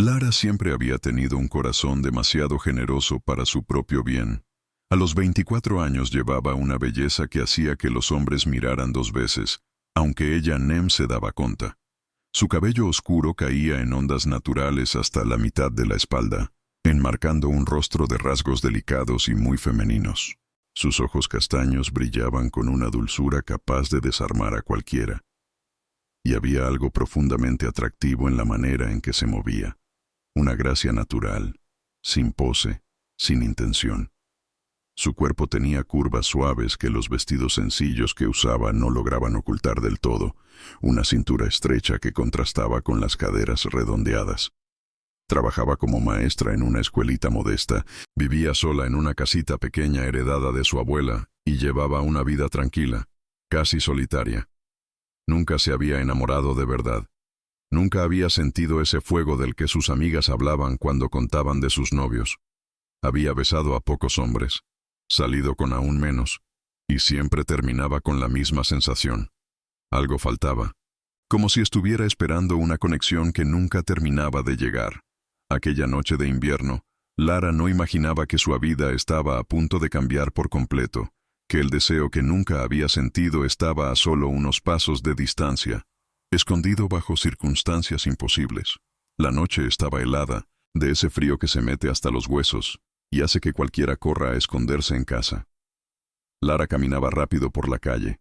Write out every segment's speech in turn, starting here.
Lara siempre había tenido un corazón demasiado generoso para su propio bien. A los 24 años llevaba una belleza que hacía que los hombres miraran dos veces, aunque ella nem se daba cuenta. Su cabello oscuro caía en ondas naturales hasta la mitad de la espalda, enmarcando un rostro de rasgos delicados y muy femeninos. Sus ojos castaños brillaban con una dulzura capaz de desarmar a cualquiera. Y había algo profundamente atractivo en la manera en que se movía. Una gracia natural, sin pose, sin intención. Su cuerpo tenía curvas suaves que los vestidos sencillos que usaba no lograban ocultar del todo, una cintura estrecha que contrastaba con las caderas redondeadas. Trabajaba como maestra en una escuelita modesta, vivía sola en una casita pequeña heredada de su abuela y llevaba una vida tranquila, casi solitaria. Nunca se había enamorado de verdad. Nunca había sentido ese fuego del que sus amigas hablaban cuando contaban de sus novios. Había besado a pocos hombres, salido con aún menos, y siempre terminaba con la misma sensación. Algo faltaba, como si estuviera esperando una conexión que nunca terminaba de llegar. Aquella noche de invierno, Lara no imaginaba que su vida estaba a punto de cambiar por completo, que el deseo que nunca había sentido estaba a solo unos pasos de distancia, escondido bajo circunstancias imposibles. La noche estaba helada, de ese frío que se mete hasta los huesos, y hace que cualquiera corra a esconderse en casa. Lara caminaba rápido por la calle,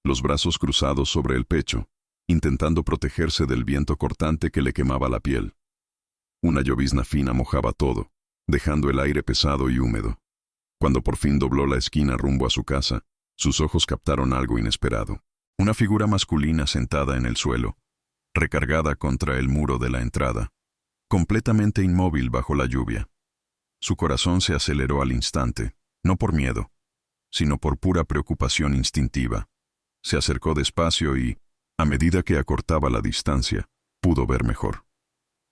los brazos cruzados sobre el pecho, intentando protegerse del viento cortante que le quemaba la piel. Una llovizna fina mojaba todo, dejando el aire pesado y húmedo. Cuando por fin dobló la esquina rumbo a su casa, sus ojos captaron algo inesperado. Una figura masculina sentada en el suelo, recargada contra el muro de la entrada, completamente inmóvil bajo la lluvia. Su corazón se aceleró al instante, no por miedo, sino por pura preocupación instintiva. Se acercó despacio y, a medida que acortaba la distancia, pudo ver mejor.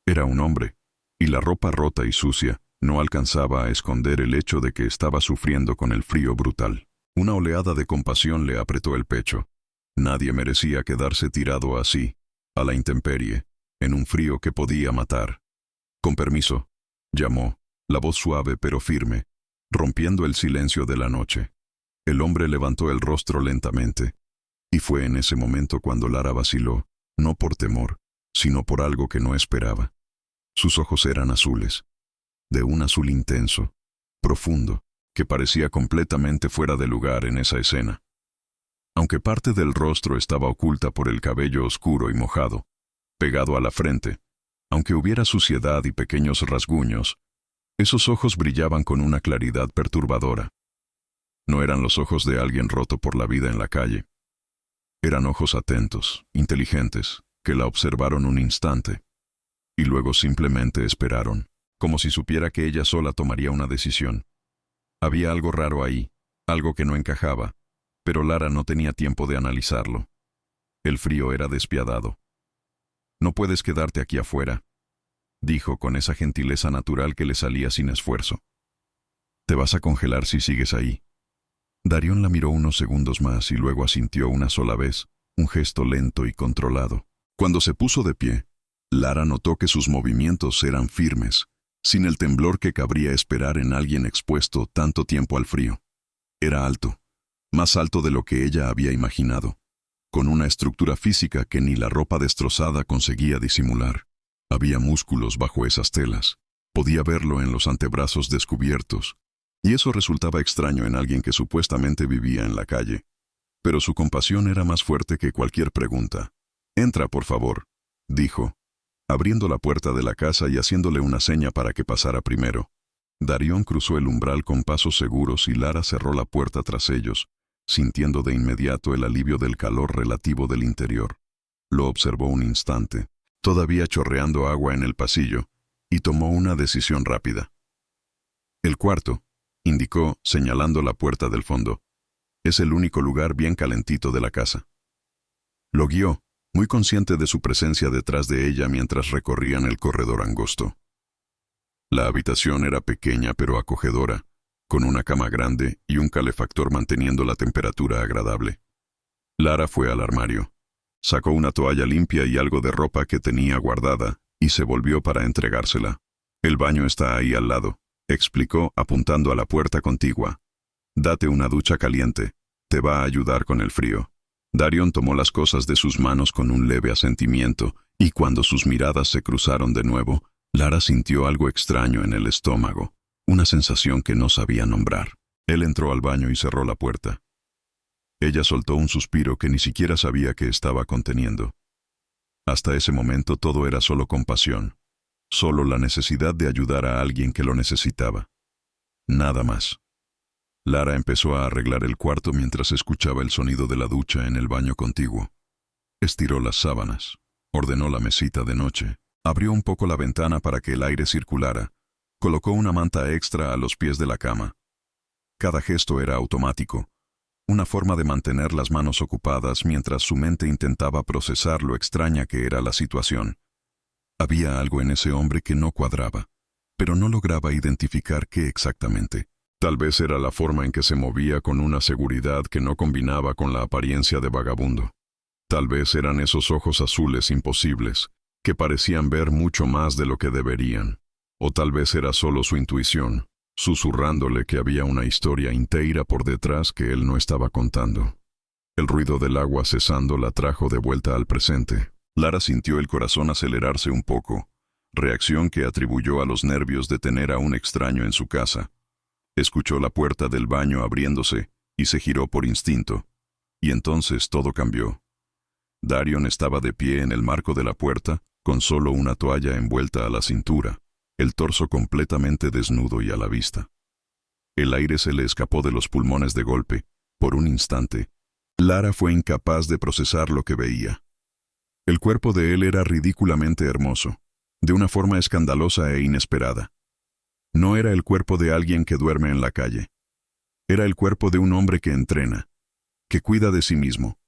Era un hombre, y la ropa rota y sucia no alcanzaba a esconder el hecho de que estaba sufriendo con el frío brutal. Una oleada de compasión le apretó el pecho. Nadie merecía quedarse tirado así, a la intemperie, en un frío que podía matar. «Con permiso», llamó, la voz suave pero firme, rompiendo el silencio de la noche. El hombre levantó el rostro lentamente, y fue en ese momento cuando Lara vaciló, no por temor, sino por algo que no esperaba. Sus ojos eran azules, de un azul intenso, profundo, que parecía completamente fuera de lugar en esa escena. Aunque parte del rostro estaba oculta por el cabello oscuro y mojado, pegado a la frente, aunque hubiera suciedad y pequeños rasguños, esos ojos brillaban con una claridad perturbadora. No eran los ojos de alguien roto por la vida en la calle. Eran ojos atentos, inteligentes, que la observaron un instante, y luego simplemente esperaron, como si supiera que ella sola tomaría una decisión. Había algo raro ahí, algo que no encajaba, pero Lara no tenía tiempo de analizarlo. El frío era despiadado. «No puedes quedarte aquí afuera», dijo con esa gentileza natural que le salía sin esfuerzo. «Te vas a congelar si sigues ahí». Darión la miró unos segundos más y luego asintió una sola vez, un gesto lento y controlado. Cuando se puso de pie, Lara notó que sus movimientos eran firmes, sin el temblor que cabría esperar en alguien expuesto tanto tiempo al frío. Era alto, más alto de lo que ella había imaginado, con una estructura física que ni la ropa destrozada conseguía disimular. Había músculos bajo esas telas, podía verlo en los antebrazos descubiertos, y eso resultaba extraño en alguien que supuestamente vivía en la calle. Pero su compasión era más fuerte que cualquier pregunta. «Entra, por favor», dijo, abriendo la puerta de la casa y haciéndole una seña para que pasara primero. Darión cruzó el umbral con pasos seguros y Lara cerró la puerta tras ellos, sintiendo de inmediato el alivio del calor relativo del interior. Lo observó un instante, todavía chorreando agua en el pasillo, y tomó una decisión rápida. «El cuarto», indicó, señalando la puerta del fondo. «Es el único lugar bien calentito de la casa». Lo guió, muy consciente de su presencia detrás de ella mientras recorrían el corredor angosto. La habitación era pequeña pero acogedora, con una cama grande y un calefactor manteniendo la temperatura agradable. Lara fue al armario, sacó una toalla limpia y algo de ropa que tenía guardada y se volvió para entregársela. «El baño está ahí al lado», explicó apuntando a la puerta contigua. «Date una ducha caliente. Te va a ayudar con el frío». Darion tomó las cosas de sus manos con un leve asentimiento, y cuando sus miradas se cruzaron de nuevo, Lara sintió algo extraño en el estómago, una sensación que no sabía nombrar. Él entró al baño y cerró la puerta. Ella soltó un suspiro que ni siquiera sabía que estaba conteniendo. Hasta ese momento todo era solo compasión, solo la necesidad de ayudar a alguien que lo necesitaba. Nada más. Lara empezó a arreglar el cuarto mientras escuchaba el sonido de la ducha en el baño contiguo. Estiró las sábanas, ordenó la mesita de noche, abrió un poco la ventana para que el aire circulara, colocó una manta extra a los pies de la cama. Cada gesto era automático, una forma de mantener las manos ocupadas mientras su mente intentaba procesar lo extraña que era la situación. Había algo en ese hombre que no cuadraba, pero no lograba identificar qué exactamente. Tal vez era la forma en que se movía con una seguridad que no combinaba con la apariencia de vagabundo. Tal vez eran esos ojos azules imposibles, que parecían ver mucho más de lo que deberían. O tal vez era solo su intuición, susurrándole que había una historia inteira por detrás que él no estaba contando. El ruido del agua cesando la trajo de vuelta al presente. Lara sintió el corazón acelerarse un poco, reacción que atribuyó a los nervios de tener a un extraño en su casa. Escuchó la puerta del baño abriéndose y se giró por instinto. Y entonces todo cambió. Darion estaba de pie en el marco de la puerta, con solo una toalla envuelta a la cintura, el torso completamente desnudo y a la vista. El aire se le escapó de los pulmones de golpe. Por un instante, Lara fue incapaz de procesar lo que veía. El cuerpo de él era ridículamente hermoso, de una forma escandalosa e inesperada. No era el cuerpo de alguien que duerme en la calle. Era el cuerpo de un hombre que entrena, que cuida de sí mismo,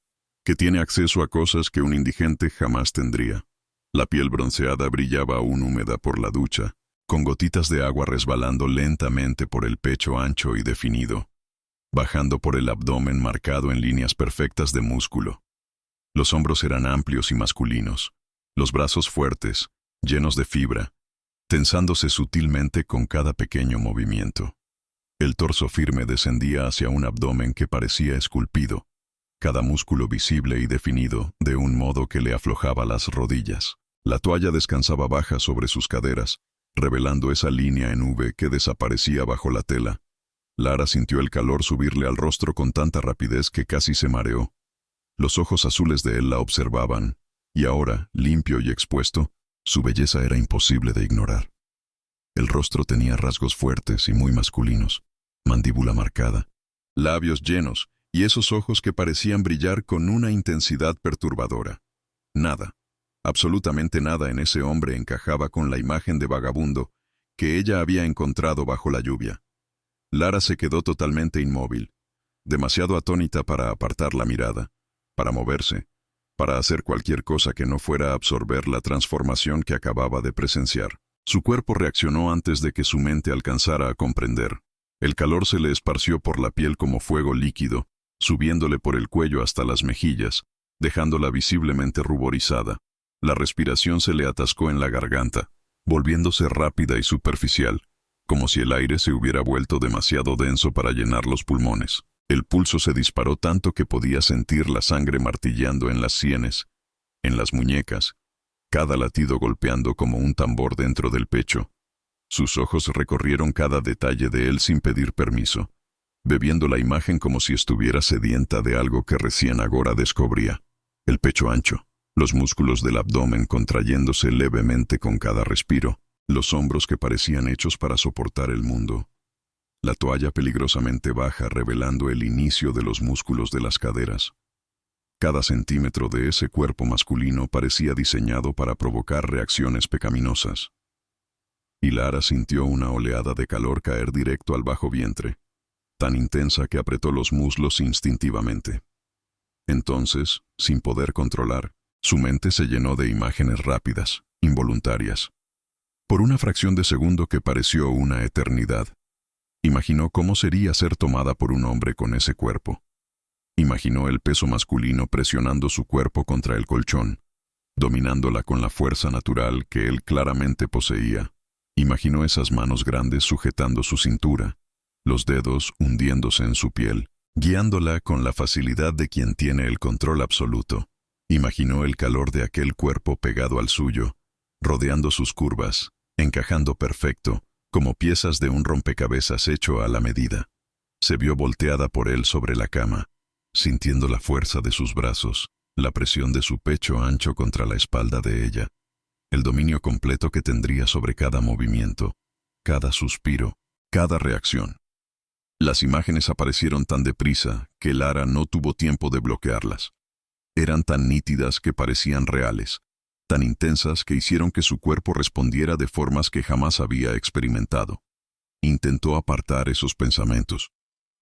que tiene acceso a cosas que un indigente jamás tendría. La piel bronceada brillaba aún húmeda por la ducha, con gotitas de agua resbalando lentamente por el pecho ancho y definido, bajando por el abdomen marcado en líneas perfectas de músculo. Los hombros eran amplios y masculinos, los brazos fuertes, llenos de fibra, tensándose sutilmente con cada pequeño movimiento. El torso firme descendía hacia un abdomen que parecía esculpido, cada músculo visible y definido de un modo que le aflojaba las rodillas. La toalla descansaba baja sobre sus caderas, revelando esa línea en V que desaparecía bajo la tela. Lara sintió el calor subirle al rostro con tanta rapidez que casi se mareó. Los ojos azules de él la observaban, y ahora, limpio y expuesto, su belleza era imposible de ignorar. El rostro tenía rasgos fuertes y muy masculinos, mandíbula marcada, labios llenos y esos ojos que parecían brillar con una intensidad perturbadora. Nada, absolutamente nada en ese hombre encajaba con la imagen de vagabundo que ella había encontrado bajo la lluvia. Lara se quedó totalmente inmóvil, demasiado atónita para apartar la mirada, para moverse, para hacer cualquier cosa que no fuera a absorber la transformación que acababa de presenciar. Su cuerpo reaccionó antes de que su mente alcanzara a comprender. El calor se le esparció por la piel como fuego líquido, subiéndole por el cuello hasta las mejillas, dejándola visiblemente ruborizada. La respiración se le atascó en la garganta, volviéndose rápida y superficial, como si el aire se hubiera vuelto demasiado denso para llenar los pulmones. El pulso se disparó tanto que podía sentir la sangre martilleando en las sienes, en las muñecas, cada latido golpeando como un tambor dentro del pecho. Sus ojos recorrieron cada detalle de él sin pedir permiso, bebiendo la imagen como si estuviera sedienta de algo que recién agora descubría. El pecho ancho, los músculos del abdomen contrayéndose levemente con cada respiro, los hombros que parecían hechos para soportar el mundo. La toalla peligrosamente baja revelando el inicio de los músculos de las caderas. Cada centímetro de ese cuerpo masculino parecía diseñado para provocar reacciones pecaminosas. Y Lara sintió una oleada de calor caer directo al bajo vientre, tan intensa que apretó los muslos instintivamente. Entonces, sin poder controlar, su mente se llenó de imágenes rápidas, involuntarias. Por una fracción de segundo que pareció una eternidad, imaginó cómo sería ser tomada por un hombre con ese cuerpo. Imaginó el peso masculino presionando su cuerpo contra el colchón, dominándola con la fuerza natural que él claramente poseía. Imaginó esas manos grandes sujetando su cintura, los dedos hundiéndose en su piel, guiándola con la facilidad de quien tiene el control absoluto. Imaginó el calor de aquel cuerpo pegado al suyo, rodeando sus curvas, encajando perfecto, como piezas de un rompecabezas hecho a la medida. Se vio volteada por él sobre la cama, sintiendo la fuerza de sus brazos, la presión de su pecho ancho contra la espalda de ella, el dominio completo que tendría sobre cada movimiento, cada suspiro, cada reacción. Las imágenes aparecieron tan deprisa que Lara no tuvo tiempo de bloquearlas. Eran tan nítidas que parecían reales, tan intensas que hicieron que su cuerpo respondiera de formas que jamás había experimentado. Intentó apartar esos pensamientos.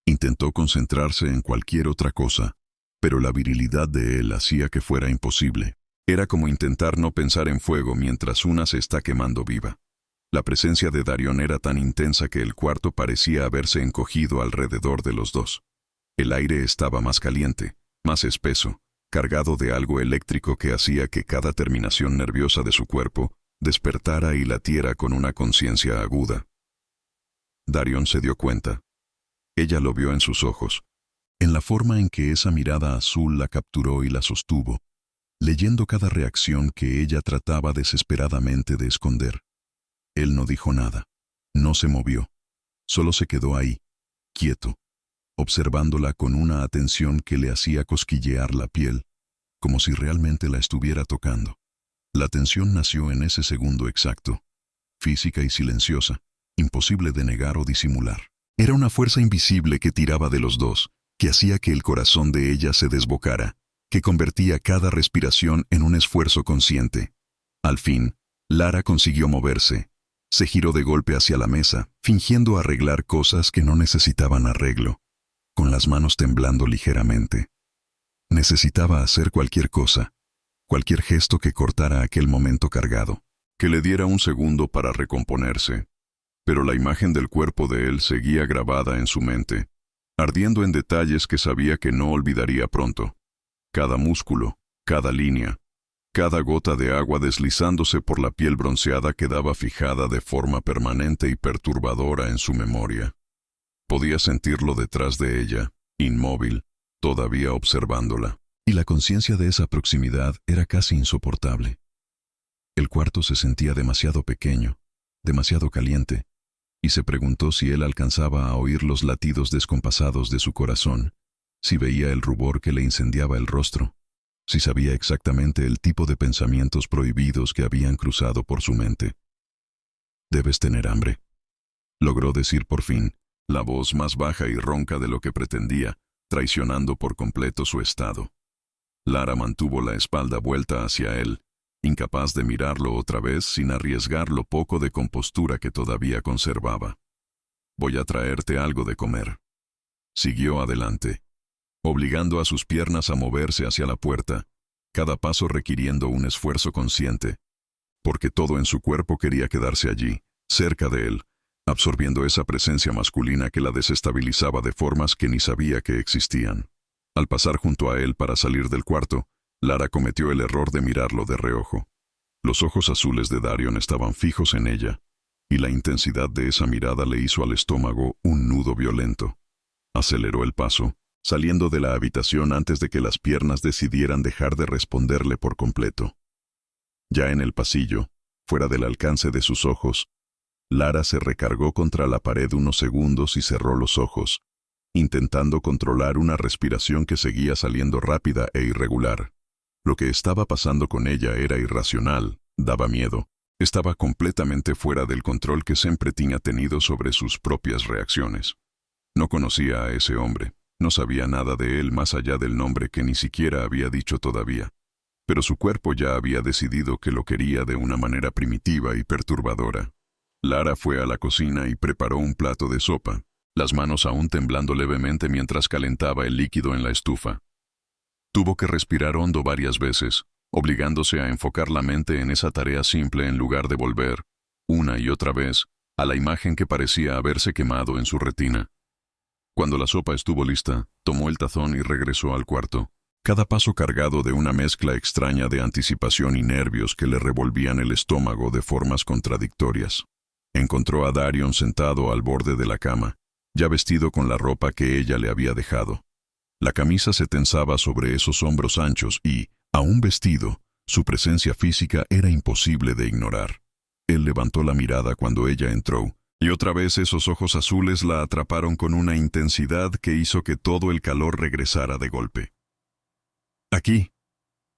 Intentó concentrarse en cualquier otra cosa, pero la virilidad de él hacía que fuera imposible. Era como intentar no pensar en fuego mientras una se está quemando viva. La presencia de Darion era tan intensa que el cuarto parecía haberse encogido alrededor de los dos. El aire estaba más caliente, más espeso, cargado de algo eléctrico que hacía que cada terminación nerviosa de su cuerpo despertara y latiera con una conciencia aguda. Darion se dio cuenta. Ella lo vio en sus ojos, en la forma en que esa mirada azul la capturó y la sostuvo, leyendo cada reacción que ella trataba desesperadamente de esconder. Él no dijo nada, no se movió, solo se quedó ahí, quieto, observándola con una atención que le hacía cosquillear la piel, como si realmente la estuviera tocando. La tensión nació en ese segundo exacto, física y silenciosa, imposible de negar o disimular. Era una fuerza invisible que tiraba de los dos, que hacía que el corazón de ella se desbocara, que convertía cada respiración en un esfuerzo consciente. Al fin, Lara consiguió moverse. Se giró de golpe hacia la mesa, fingiendo arreglar cosas que no necesitaban arreglo, con las manos temblando ligeramente. Necesitaba hacer cualquier cosa, cualquier gesto que cortara aquel momento cargado, que le diera un segundo para recomponerse. Pero la imagen del cuerpo de él seguía grabada en su mente, ardiendo en detalles que sabía que no olvidaría pronto. Cada músculo, cada línea, cada gota de agua deslizándose por la piel bronceada quedaba fijada de forma permanente y perturbadora en su memoria. Podía sentirlo detrás de ella, inmóvil, todavía observándola, y la conciencia de esa proximidad era casi insoportable. El cuarto se sentía demasiado pequeño, demasiado caliente, y se preguntó si él alcanzaba a oír los latidos descompasados de su corazón, si veía el rubor que le incendiaba el rostro, si sabía exactamente el tipo de pensamientos prohibidos que habían cruzado por su mente. «Debes tener hambre», logró decir por fin, la voz más baja y ronca de lo que pretendía, traicionando por completo su estado. Lara mantuvo la espalda vuelta hacia él, incapaz de mirarlo otra vez sin arriesgar lo poco de compostura que todavía conservaba. «Voy a traerte algo de comer». Siguió adelante, obligando a sus piernas a moverse hacia la puerta, cada paso requiriendo un esfuerzo consciente, porque todo en su cuerpo quería quedarse allí, cerca de él, absorbiendo esa presencia masculina que la desestabilizaba de formas que ni sabía que existían. Al pasar junto a él para salir del cuarto, Lara cometió el error de mirarlo de reojo. Los ojos azules de Darion estaban fijos en ella, y la intensidad de esa mirada le hizo al estómago un nudo violento. Aceleró el paso, saliendo de la habitación antes de que las piernas decidieran dejar de responderle por completo. Ya en el pasillo, fuera del alcance de sus ojos, Lara se recargó contra la pared unos segundos y cerró los ojos, intentando controlar una respiración que seguía saliendo rápida e irregular. Lo que estaba pasando con ella era irracional, daba miedo. Estaba completamente fuera del control que siempre tenía tenido sobre sus propias reacciones. No conocía a ese hombre, no sabía nada de él más allá del nombre que ni siquiera había dicho todavía. Pero su cuerpo ya había decidido que lo quería de una manera primitiva y perturbadora. Lara fue a la cocina y preparó un plato de sopa, las manos aún temblando levemente mientras calentaba el líquido en la estufa. Tuvo que respirar hondo varias veces, obligándose a enfocar la mente en esa tarea simple en lugar de volver, una y otra vez, a la imagen que parecía haberse quemado en su retina. Cuando la sopa estuvo lista, tomó el tazón y regresó al cuarto, cada paso cargado de una mezcla extraña de anticipación y nervios que le revolvían el estómago de formas contradictorias. Encontró a Darion sentado al borde de la cama, ya vestido con la ropa que ella le había dejado. La camisa se tensaba sobre esos hombros anchos y, aún vestido, su presencia física era imposible de ignorar. Él levantó la mirada cuando ella entró, y otra vez esos ojos azules la atraparon con una intensidad que hizo que todo el calor regresara de golpe. «Aquí»,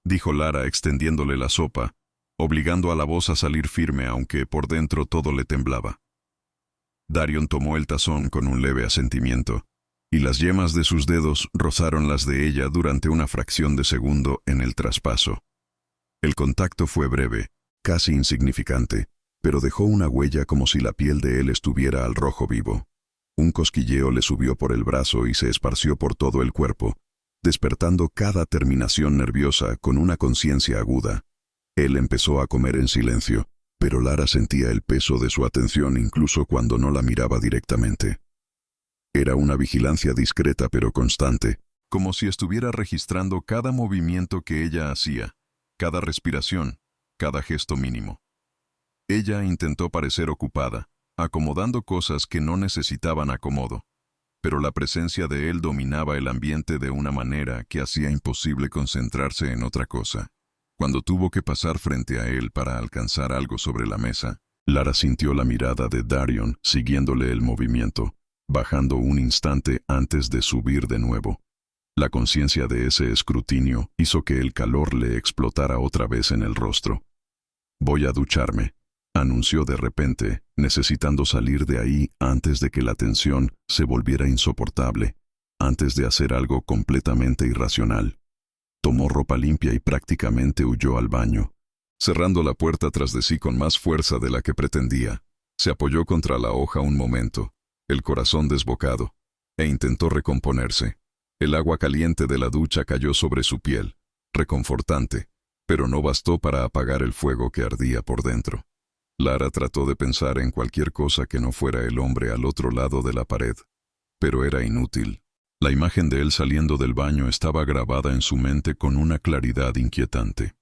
dijo Lara extendiéndole la sopa, obligando a la voz a salir firme aunque por dentro todo le temblaba. Darion tomó el tazón con un leve asentimiento, y las yemas de sus dedos rozaron las de ella durante una fracción de segundo en el traspaso. El contacto fue breve, casi insignificante, pero dejó una huella como si la piel de él estuviera al rojo vivo. Un cosquilleo le subió por el brazo y se esparció por todo el cuerpo, despertando cada terminación nerviosa con una conciencia aguda. Él empezó a comer en silencio, pero Lara sentía el peso de su atención incluso cuando no la miraba directamente. Era una vigilancia discreta pero constante, como si estuviera registrando cada movimiento que ella hacía, cada respiración, cada gesto mínimo. Ella intentó parecer ocupada, acomodando cosas que no necesitaban acomodo, pero la presencia de él dominaba el ambiente de una manera que hacía imposible concentrarse en otra cosa. Cuando tuvo que pasar frente a él para alcanzar algo sobre la mesa, Lara sintió la mirada de Darion siguiéndole el movimiento, bajando un instante antes de subir de nuevo. La conciencia de ese escrutinio hizo que el calor le explotara otra vez en el rostro. «Voy a ducharme», anunció de repente, necesitando salir de ahí antes de que la tensión se volviera insoportable, antes de hacer algo completamente irracional. Tomó ropa limpia y prácticamente huyó al baño, cerrando la puerta tras de sí con más fuerza de la que pretendía. Se apoyó contra la hoja un momento, el corazón desbocado, e intentó recomponerse. El agua caliente de la ducha cayó sobre su piel, reconfortante, pero no bastó para apagar el fuego que ardía por dentro. Lara trató de pensar en cualquier cosa que no fuera el hombre al otro lado de la pared, pero era inútil. La imagen de él saliendo del baño estaba grabada en su mente con una claridad inquietante.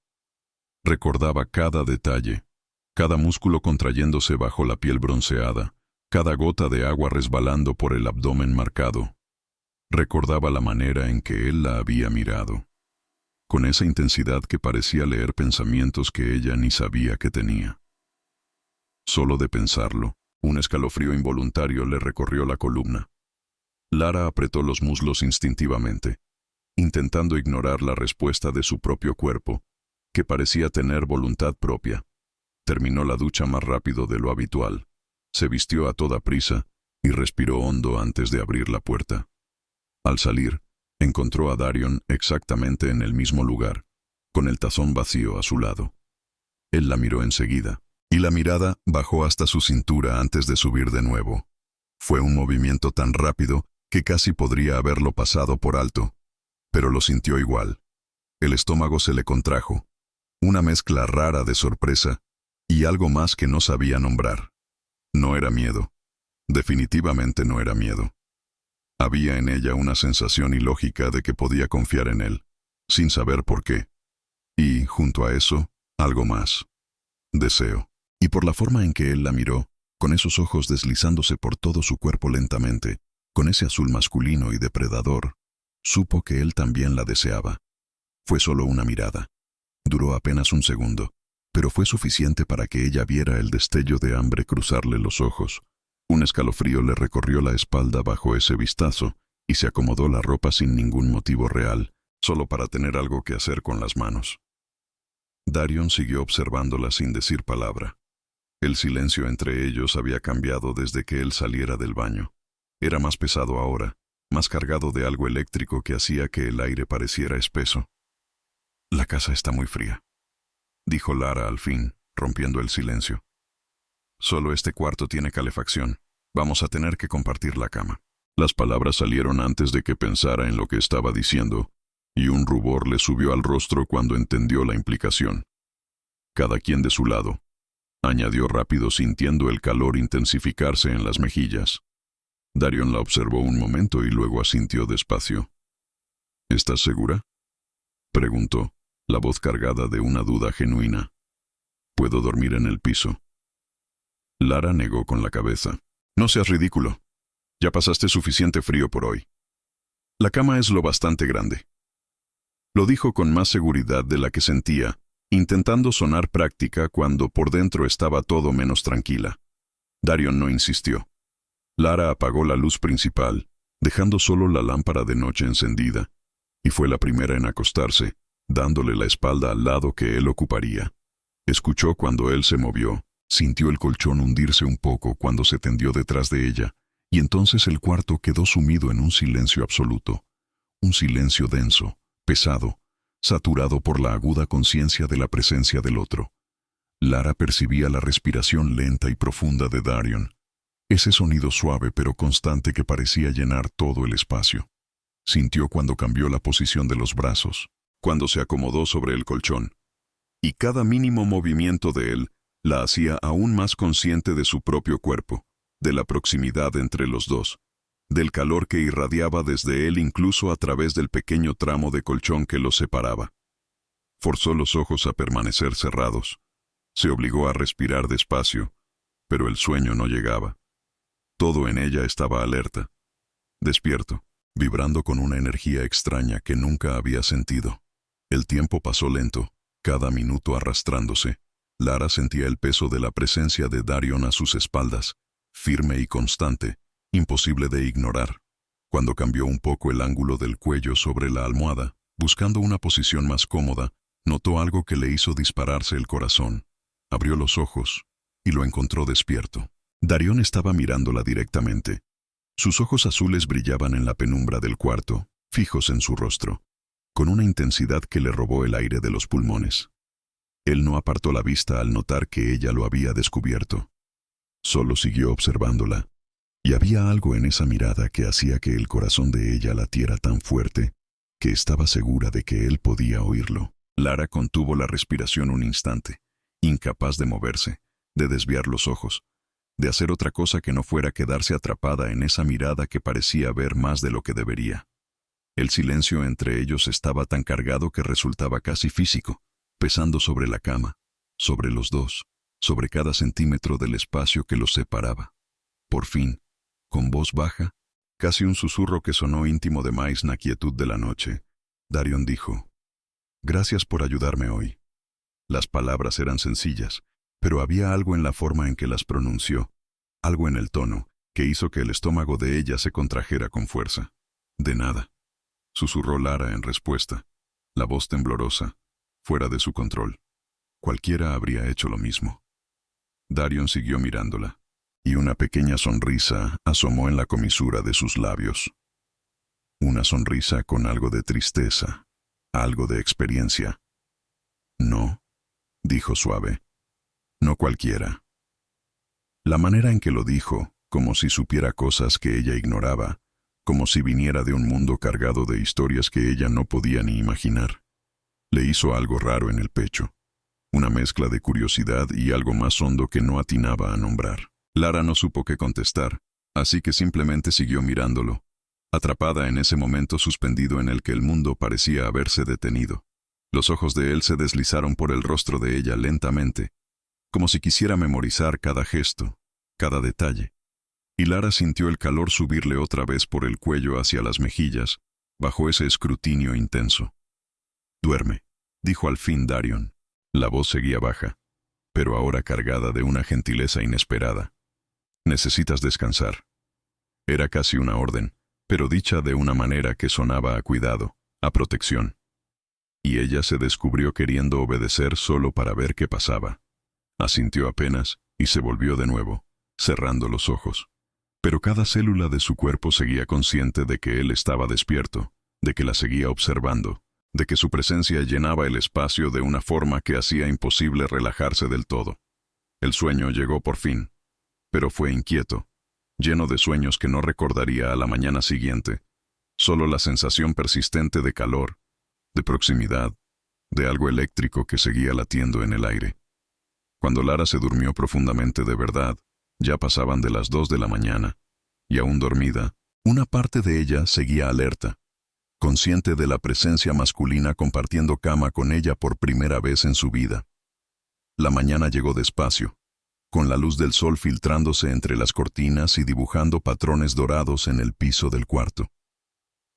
Recordaba cada detalle, cada músculo contrayéndose bajo la piel bronceada, cada gota de agua resbalando por el abdomen marcado. Recordaba la manera en que él la había mirado, con esa intensidad que parecía leer pensamientos que ella ni sabía que tenía. Solo de pensarlo, un escalofrío involuntario le recorrió la columna. Lara apretó los muslos instintivamente, intentando ignorar la respuesta de su propio cuerpo, que parecía tener voluntad propia. Terminó la ducha más rápido de lo habitual, se vistió a toda prisa y respiró hondo antes de abrir la puerta. Al salir, encontró a Darion exactamente en el mismo lugar, con el tazón vacío a su lado. Él la miró enseguida, y la mirada bajó hasta su cintura antes de subir de nuevo. Fue un movimiento tan rápido que casi podría haberlo pasado por alto, pero lo sintió igual. El estómago se le contrajo, una mezcla rara de sorpresa y algo más que no sabía nombrar. No era miedo. Definitivamente no era miedo. Había en ella una sensación ilógica de que podía confiar en él, sin saber por qué. Y, junto a eso, algo más. Deseo. Y por la forma en que él la miró, con esos ojos deslizándose por todo su cuerpo lentamente, con ese azul masculino y depredador, supo que él también la deseaba. Fue solo una mirada. Duró apenas un segundo, pero fue suficiente para que ella viera el destello de hambre cruzarle los ojos. Un escalofrío le recorrió la espalda bajo ese vistazo y se acomodó la ropa sin ningún motivo real, solo para tener algo que hacer con las manos. Darion siguió observándola sin decir palabra. El silencio entre ellos había cambiado desde que él saliera del baño. Era más pesado ahora, más cargado de algo eléctrico que hacía que el aire pareciera espeso. «La casa está muy fría», dijo Lara al fin, rompiendo el silencio. «Solo este cuarto tiene calefacción. Vamos a tener que compartir la cama». Las palabras salieron antes de que pensara en lo que estaba diciendo, y un rubor le subió al rostro cuando entendió la implicación. «Cada quien de su lado», añadió rápido sintiendo el calor intensificarse en las mejillas. Darion la observó un momento y luego asintió despacio. «¿Estás segura?». Preguntó, la voz cargada de una duda genuina. «¿Puedo dormir en el piso?» Lara negó con la cabeza. «No seas ridículo. Ya pasaste suficiente frío por hoy. La cama es lo bastante grande». Lo dijo con más seguridad de la que sentía, intentando sonar práctica cuando por dentro estaba todo menos tranquila. Darion no insistió. Lara apagó la luz principal, dejando solo la lámpara de noche encendida, y fue la primera en acostarse, dándole la espalda al lado que él ocuparía. Escuchó cuando él se movió, sintió el colchón hundirse un poco cuando se tendió detrás de ella, y entonces el cuarto quedó sumido en un silencio absoluto. Un silencio denso, pesado, saturado por la aguda conciencia de la presencia del otro. Lara percibía la respiración lenta y profunda de Darion, ese sonido suave pero constante que parecía llenar todo el espacio. Sintió cuando cambió la posición de los brazos, cuando se acomodó sobre el colchón, y cada mínimo movimiento de él la hacía aún más consciente de su propio cuerpo, de la proximidad entre los dos, del calor que irradiaba desde él incluso a través del pequeño tramo de colchón que los separaba. Forzó los ojos a permanecer cerrados. Se obligó a respirar despacio, pero el sueño no llegaba. Todo en ella estaba alerta, despierto, vibrando con una energía extraña que nunca había sentido. El tiempo pasó lento, cada minuto arrastrándose. Lara sentía el peso de la presencia de Darion a sus espaldas, firme y constante, imposible de ignorar. Cuando cambió un poco el ángulo del cuello sobre la almohada, buscando una posición más cómoda, notó algo que le hizo dispararse el corazón. Abrió los ojos y lo encontró despierto. Darion estaba mirándola directamente. Sus ojos azules brillaban en la penumbra del cuarto, fijos en su rostro, con una intensidad que le robó el aire de los pulmones. Él no apartó la vista al notar que ella lo había descubierto. Solo siguió observándola, y había algo en esa mirada que hacía que el corazón de ella latiera tan fuerte que estaba segura de que él podía oírlo. Lara contuvo la respiración un instante, incapaz de moverse, de desviar los ojos, de hacer otra cosa que no fuera quedarse atrapada en esa mirada que parecía ver más de lo que debería. El silencio entre ellos estaba tan cargado que resultaba casi físico, pesando sobre la cama, sobre los dos, sobre cada centímetro del espacio que los separaba. Por fin, con voz baja, casi un susurro que sonó íntimo de más la quietud de la noche, Darion dijo: «Gracias por ayudarme hoy». Las palabras eran sencillas, pero había algo en la forma en que las pronunció, algo en el tono, que hizo que el estómago de ella se contrajera con fuerza. «De nada», susurró Lara en respuesta, la voz temblorosa, fuera de su control. Cualquiera habría hecho lo mismo. Darion siguió mirándola, y una pequeña sonrisa asomó en la comisura de sus labios. Una sonrisa con algo de tristeza, algo de experiencia. «No», dijo suave, «no cualquiera». La manera en que lo dijo, como si supiera cosas que ella ignoraba, como si viniera de un mundo cargado de historias que ella no podía ni imaginar, le hizo algo raro en el pecho, una mezcla de curiosidad y algo más hondo que no atinaba a nombrar. Lara no supo qué contestar, así que simplemente siguió mirándolo, atrapada en ese momento suspendido en el que el mundo parecía haberse detenido. Los ojos de él se deslizaron por el rostro de ella lentamente, como si quisiera memorizar cada gesto, cada detalle. Y Lara sintió el calor subirle otra vez por el cuello hacia las mejillas, bajo ese escrutinio intenso. «Duerme», dijo al fin Darion. La voz seguía baja, pero ahora cargada de una gentileza inesperada. «Necesitas descansar». Era casi una orden, pero dicha de una manera que sonaba a cuidado, a protección. Y ella se descubrió queriendo obedecer solo para ver qué pasaba. Asintió apenas y se volvió de nuevo, cerrando los ojos. Pero cada célula de su cuerpo seguía consciente de que él estaba despierto, de que la seguía observando, de que su presencia llenaba el espacio de una forma que hacía imposible relajarse del todo. El sueño llegó por fin, pero fue inquieto, lleno de sueños que no recordaría a la mañana siguiente, solo la sensación persistente de calor, de proximidad, de algo eléctrico que seguía latiendo en el aire. Cuando Lara se durmió profundamente de verdad, ya pasaban de las 2 de la mañana, y aún dormida, una parte de ella seguía alerta, consciente de la presencia masculina compartiendo cama con ella por primera vez en su vida. La mañana llegó despacio, con la luz del sol filtrándose entre las cortinas y dibujando patrones dorados en el piso del cuarto.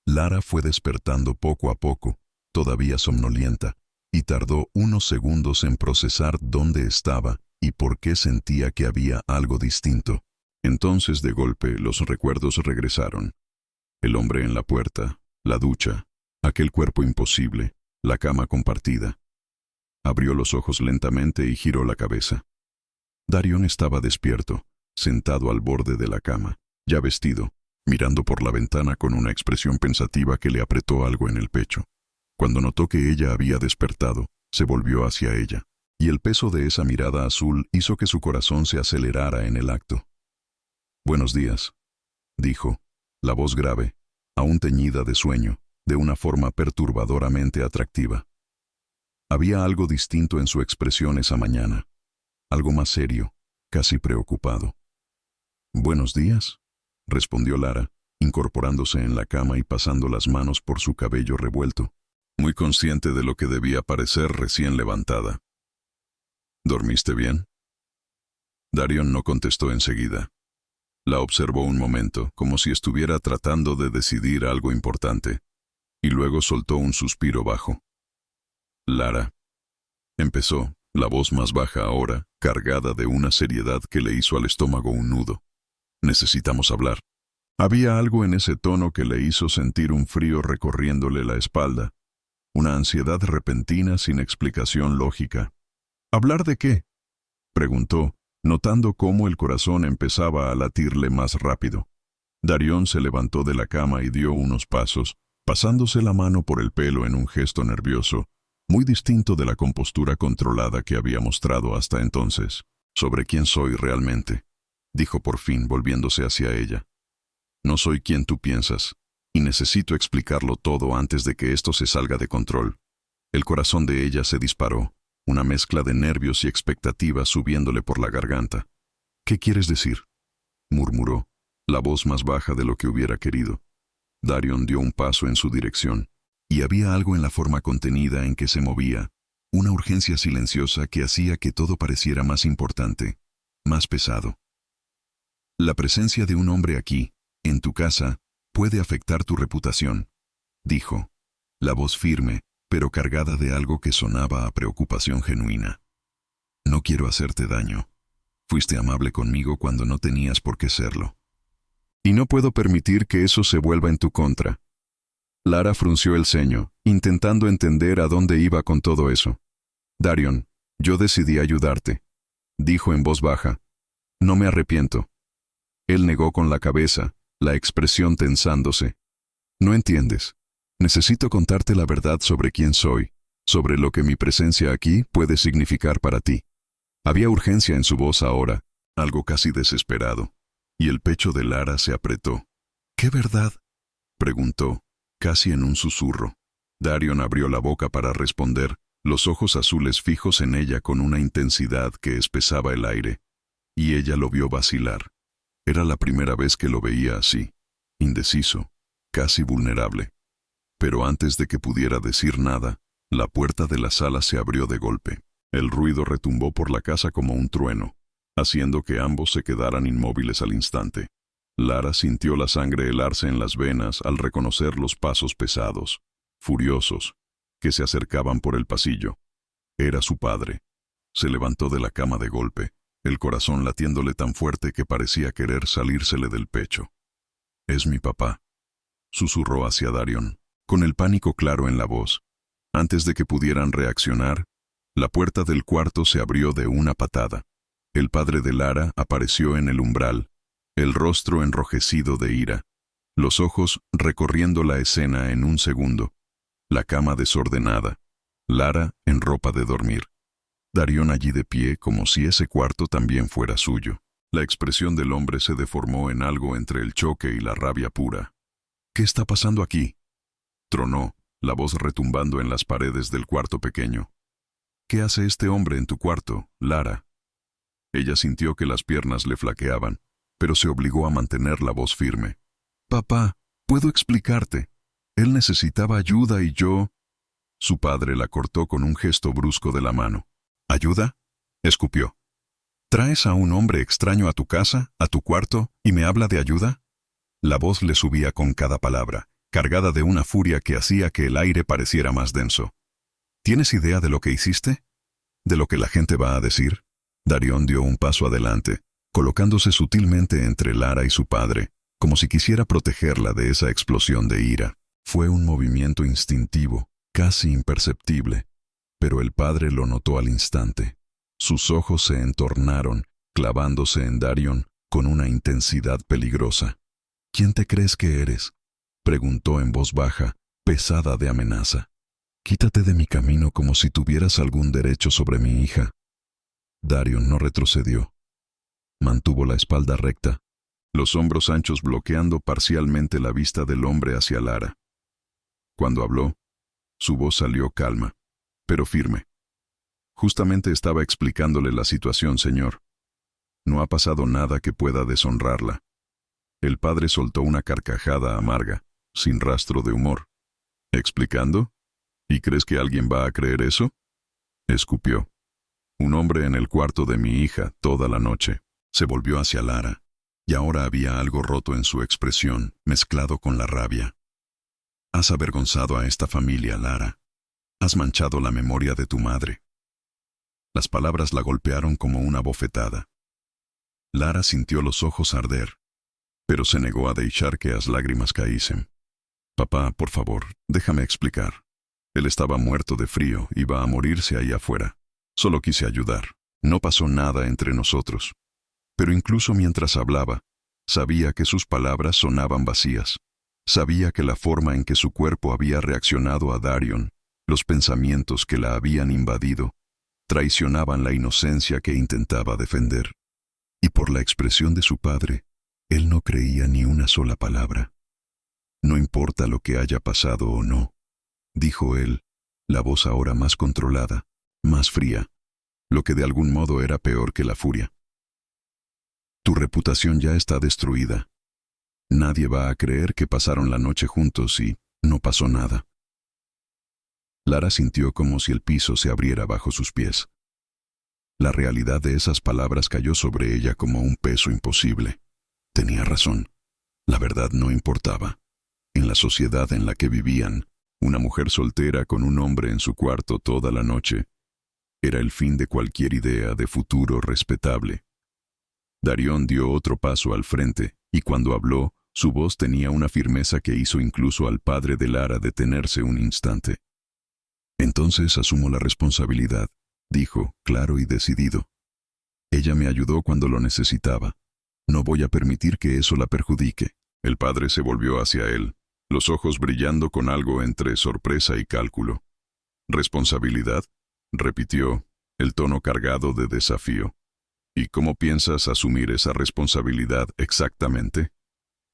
Lara fue despertando poco a poco, todavía somnolienta, y tardó unos segundos en procesar dónde estaba y por qué sentía que había algo distinto. Entonces, de golpe, los recuerdos regresaron. El hombre en la puerta, la ducha, aquel cuerpo imposible, la cama compartida. Abrió los ojos lentamente y giró la cabeza. Darion estaba despierto, sentado al borde de la cama, ya vestido, mirando por la ventana con una expresión pensativa que le apretó algo en el pecho. Cuando notó que ella había despertado, se volvió hacia ella, y el peso de esa mirada azul hizo que su corazón se acelerara en el acto. «Buenos días», dijo, la voz grave, aún teñida de sueño, de una forma perturbadoramente atractiva. Había algo distinto en su expresión esa mañana, algo más serio, casi preocupado. «Buenos días», respondió Lara, incorporándose en la cama y pasando las manos por su cabello revuelto, muy consciente de lo que debía parecer recién levantada. «¿Dormiste bien?» Darion no contestó enseguida. La observó un momento, como si estuviera tratando de decidir algo importante, y luego soltó un suspiro bajo. «Lara», empezó, la voz más baja ahora, cargada de una seriedad que le hizo al estómago un nudo. «Necesitamos hablar». Había algo en ese tono que le hizo sentir un frío recorriéndole la espalda, una ansiedad repentina sin explicación lógica. «¿Hablar de qué?», preguntó, notando cómo el corazón empezaba a latirle más rápido. Darion se levantó de la cama y dio unos pasos, pasándose la mano por el pelo en un gesto nervioso, muy distinto de la compostura controlada que había mostrado hasta entonces. «Sobre quién soy realmente», dijo por fin, volviéndose hacia ella. «No soy quien tú piensas, y necesito explicarlo todo antes de que esto se salga de control». El corazón de ella se disparó, una mezcla de nervios y expectativas subiéndole por la garganta. «¿Qué quieres decir?», murmuró, la voz más baja de lo que hubiera querido. Darion dio un paso en su dirección, y había algo en la forma contenida en que se movía, una urgencia silenciosa que hacía que todo pareciera más importante, más pesado. «La presencia de un hombre aquí, en tu casa, puede afectar tu reputación», dijo, la voz firme, pero cargada de algo que sonaba a preocupación genuina. «No quiero hacerte daño. Fuiste amable conmigo cuando no tenías por qué serlo. Y no puedo permitir que eso se vuelva en tu contra». Lara frunció el ceño, intentando entender a dónde iba con todo eso. «Darion, yo decidí ayudarte», dijo en voz baja. «No me arrepiento». Él negó con la cabeza, la expresión tensándose. «No entiendes. Necesito contarte la verdad sobre quién soy, sobre lo que mi presencia aquí puede significar para ti». Había urgencia en su voz ahora, algo casi desesperado, y el pecho de Lara se apretó. «¿Qué verdad?», preguntó, casi en un susurro. Darion abrió la boca para responder, los ojos azules fijos en ella con una intensidad que espesaba el aire, y ella lo vio vacilar. Era la primera vez que lo veía así, indeciso, casi vulnerable. Pero antes de que pudiera decir nada, la puerta de la sala se abrió de golpe. El ruido retumbó por la casa como un trueno, haciendo que ambos se quedaran inmóviles al instante. Lara sintió la sangre helarse en las venas al reconocer los pasos pesados, furiosos, que se acercaban por el pasillo. Era su padre. Se levantó de la cama de golpe, el corazón latiéndole tan fuerte que parecía querer salírsele del pecho. «Es mi papá», susurró hacia Darion, con el pánico claro en la voz. Antes de que pudieran reaccionar, la puerta del cuarto se abrió de una patada. El padre de Lara apareció en el umbral, el rostro enrojecido de ira, los ojos recorriendo la escena en un segundo, la cama desordenada, Lara en ropa de dormir. Darion allí de pie como si ese cuarto también fuera suyo. La expresión del hombre se deformó en algo entre el choque y la rabia pura. «¿Qué está pasando aquí?», tronó, la voz retumbando en las paredes del cuarto pequeño. «¿Qué hace este hombre en tu cuarto, Lara?». Ella sintió que las piernas le flaqueaban, pero se obligó a mantener la voz firme. «Papá, puedo explicarte. Él necesitaba ayuda y yo... Su padre la cortó con un gesto brusco de la mano. ¿Ayuda? Escupió. ¿Traes a un hombre extraño a tu casa, a tu cuarto, y me habla de ayuda? La voz le subía con cada palabra, cargada de una furia que hacía que el aire pareciera más denso. ¿Tienes idea de lo que hiciste? ¿De lo que la gente va a decir? Darion dio un paso adelante, colocándose sutilmente entre Lara y su padre, como si quisiera protegerla de esa explosión de ira. Fue un movimiento instintivo, casi imperceptible, pero el padre lo notó al instante. Sus ojos se entornaron, clavándose en Darion con una intensidad peligrosa. ¿Quién te crees que eres?, preguntó en voz baja, pesada de amenaza. Quítate de mi camino como si tuvieras algún derecho sobre mi hija. Darion no retrocedió. Mantuvo la espalda recta, los hombros anchos bloqueando parcialmente la vista del hombre hacia Lara. Cuando habló, su voz salió calma, pero firme. Justamente estaba explicándole la situación, señor. No ha pasado nada que pueda deshonrarla. El padre soltó una carcajada amarga, sin rastro de humor. ¿Explicando? ¿Y crees que alguien va a creer eso? Escupió. Un hombre en el cuarto de mi hija toda la noche. Se volvió hacia Lara, y ahora había algo roto en su expresión, mezclado con la rabia. Has avergonzado a esta familia, Lara. Has manchado la memoria de tu madre. Las palabras la golpearon como una bofetada. Lara sintió los ojos arder, pero se negó a dejar que las lágrimas caísen. Papá, por favor, déjame explicar. Él estaba muerto de frío, iba a morirse ahí afuera. Solo quise ayudar. No pasó nada entre nosotros. Pero incluso mientras hablaba, sabía que sus palabras sonaban vacías. Sabía que la forma en que su cuerpo había reaccionado a Darion, los pensamientos que la habían invadido, traicionaban la inocencia que intentaba defender. Y por la expresión de su padre, él no creía ni una sola palabra. No importa lo que haya pasado o no, dijo él, la voz ahora más controlada, más fría, lo que de algún modo era peor que la furia. Tu reputación ya está destruida. Nadie va a creer que pasaron la noche juntos y no pasó nada. Lara sintió como si el piso se abriera bajo sus pies. La realidad de esas palabras cayó sobre ella como un peso imposible. Tenía razón. La verdad no importaba. En la sociedad en la que vivían, una mujer soltera con un hombre en su cuarto toda la noche era el fin de cualquier idea de futuro respetable. Darion dio otro paso al frente, y cuando habló, su voz tenía una firmeza que hizo incluso al padre de Lara detenerse un instante. Entonces asumo la responsabilidad, dijo, claro y decidido. Ella me ayudó cuando lo necesitaba. No voy a permitir que eso la perjudique. El padre se volvió hacia él, los ojos brillando con algo entre sorpresa y cálculo. ¿Responsabilidad?, repitió, el tono cargado de desafío. ¿Y cómo piensas asumir esa responsabilidad exactamente?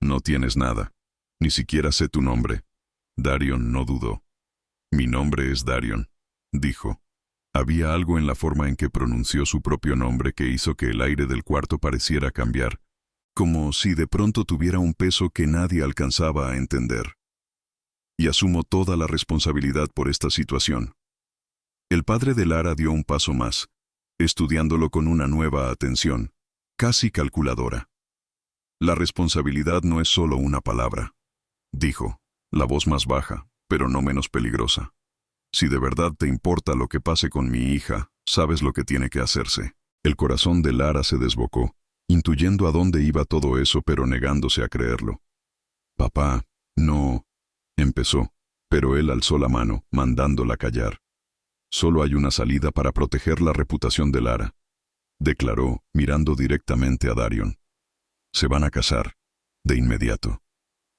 No tienes nada. Ni siquiera sé tu nombre. Darion no dudó. Mi nombre es Darion, dijo. Había algo en la forma en que pronunció su propio nombre que hizo que el aire del cuarto pareciera cambiar, como si de pronto tuviera un peso que nadie alcanzaba a entender. Y asumo toda la responsabilidad por esta situación. El padre de Lara dio un paso más, estudiándolo con una nueva atención, casi calculadora. La responsabilidad no es solo una palabra, dijo, la voz más baja, pero no menos peligrosa. Si de verdad te importa lo que pase con mi hija, sabes lo que tiene que hacerse. El corazón de Lara se desbocó, intuyendo a dónde iba todo eso pero negándose a creerlo. Papá, no, empezó, pero él alzó la mano, mandándola callar. Solo hay una salida para proteger la reputación de Lara, declaró, mirando directamente a Darion. Se van a casar, de inmediato.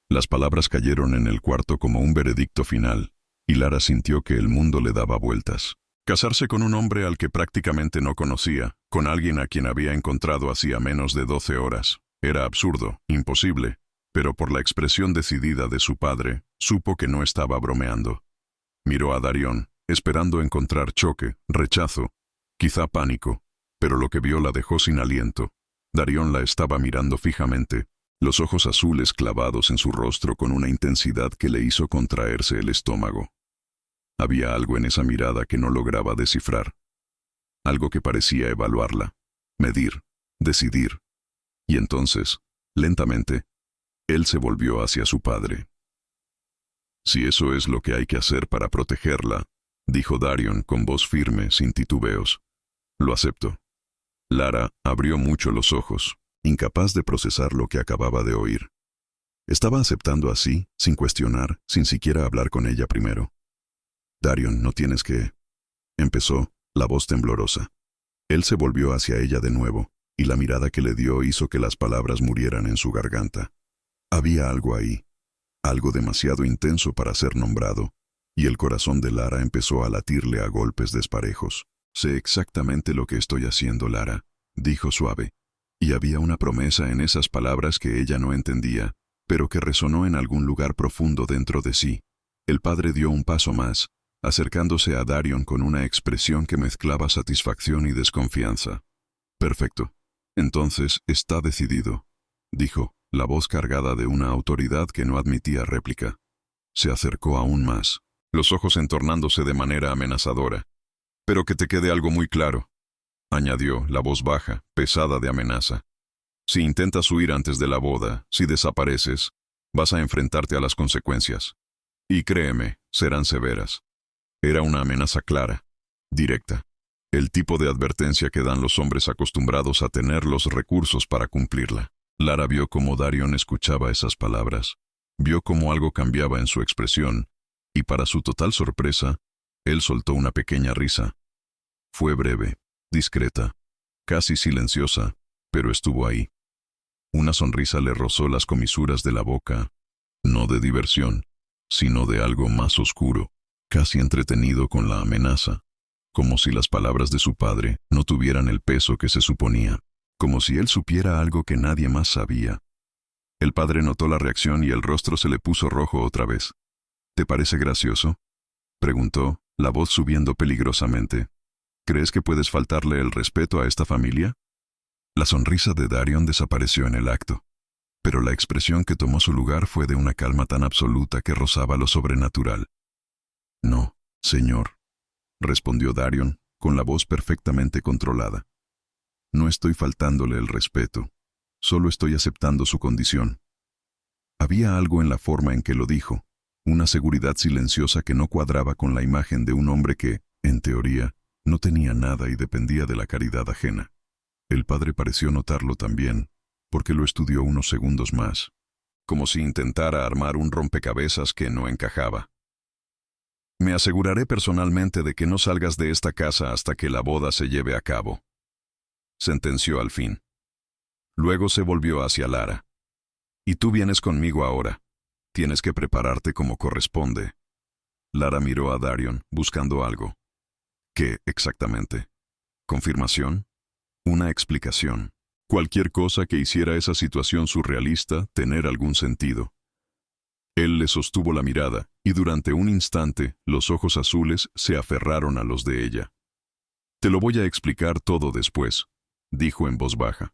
Las palabras cayeron en el cuarto como un veredicto final, y Lara sintió que el mundo le daba vueltas. Casarse con un hombre al que prácticamente no conocía, con alguien a quien había encontrado hacía menos de 12 horas, era absurdo, imposible, pero por la expresión decidida de su padre, supo que no estaba bromeando. Miró a Darion, esperando encontrar choque, rechazo, quizá pánico, pero lo que vio la dejó sin aliento. Darion la estaba mirando fijamente, los ojos azules clavados en su rostro con una intensidad que le hizo contraerse el estómago. Había algo en esa mirada que no lograba descifrar, algo que parecía evaluarla, medir, decidir. Y entonces, lentamente, él se volvió hacia su padre. «Si eso es lo que hay que hacer para protegerla», dijo Darion con voz firme, sin titubeos, «lo acepto». Lara abrió mucho los ojos, incapaz de procesar lo que acababa de oír. Estaba aceptando así, sin cuestionar, sin siquiera hablar con ella primero. «Darion, no tienes que...», empezó, la voz temblorosa. Él se volvió hacia ella de nuevo, y la mirada que le dio hizo que las palabras murieran en su garganta. Había algo ahí, algo demasiado intenso para ser nombrado, y el corazón de Lara empezó a latirle a golpes desparejos. «Sé exactamente lo que estoy haciendo, Lara», dijo suave, y había una promesa en esas palabras que ella no entendía, pero que resonó en algún lugar profundo dentro de sí. El padre dio un paso más, acercándose a Darion con una expresión que mezclaba satisfacción y desconfianza. «Perfecto. Entonces está decidido», dijo, la voz cargada de una autoridad que no admitía réplica. Se acercó aún más, los ojos entornándose de manera amenazadora. «Pero que te quede algo muy claro», añadió, la voz baja, pesada de amenaza. «Si intentas huir antes de la boda, si desapareces, vas a enfrentarte a las consecuencias. Y créeme, serán severas». Era una amenaza clara, directa, el tipo de advertencia que dan los hombres acostumbrados a tener los recursos para cumplirla. Lara vio cómo Darion escuchaba esas palabras, vio cómo algo cambiaba en su expresión, y para su total sorpresa, él soltó una pequeña risa. Fue breve, discreta, casi silenciosa, pero estuvo ahí. Una sonrisa le rozó las comisuras de la boca, no de diversión, sino de algo más oscuro, casi entretenido con la amenaza, como si las palabras de su padre no tuvieran el peso que se suponía, como si él supiera algo que nadie más sabía. El padre notó la reacción y el rostro se le puso rojo otra vez. «¿Te parece gracioso?», preguntó, la voz subiendo peligrosamente. «¿Crees que puedes faltarle el respeto a esta familia?». La sonrisa de Darion desapareció en el acto, pero la expresión que tomó su lugar fue de una calma tan absoluta que rozaba lo sobrenatural. «No, señor», respondió Darion, con la voz perfectamente controlada. «No estoy faltándole el respeto, solo estoy aceptando su condición». Había algo en la forma en que lo dijo, una seguridad silenciosa que no cuadraba con la imagen de un hombre que, en teoría, no tenía nada y dependía de la caridad ajena. El padre pareció notarlo también, porque lo estudió unos segundos más, como si intentara armar un rompecabezas que no encajaba. «Me aseguraré personalmente de que no salgas de esta casa hasta que la boda se lleve a cabo», sentenció al fin. Luego se volvió hacia Lara. «Y tú vienes conmigo ahora. Tienes que prepararte como corresponde». Lara miró a Darion, buscando algo. ¿Qué exactamente? ¿Confirmación? ¿Una explicación? Cualquier cosa que hiciera esa situación surrealista tener algún sentido. Él le sostuvo la mirada, y durante un instante los ojos azules se aferraron a los de ella. «Te lo voy a explicar todo después», dijo en voz baja.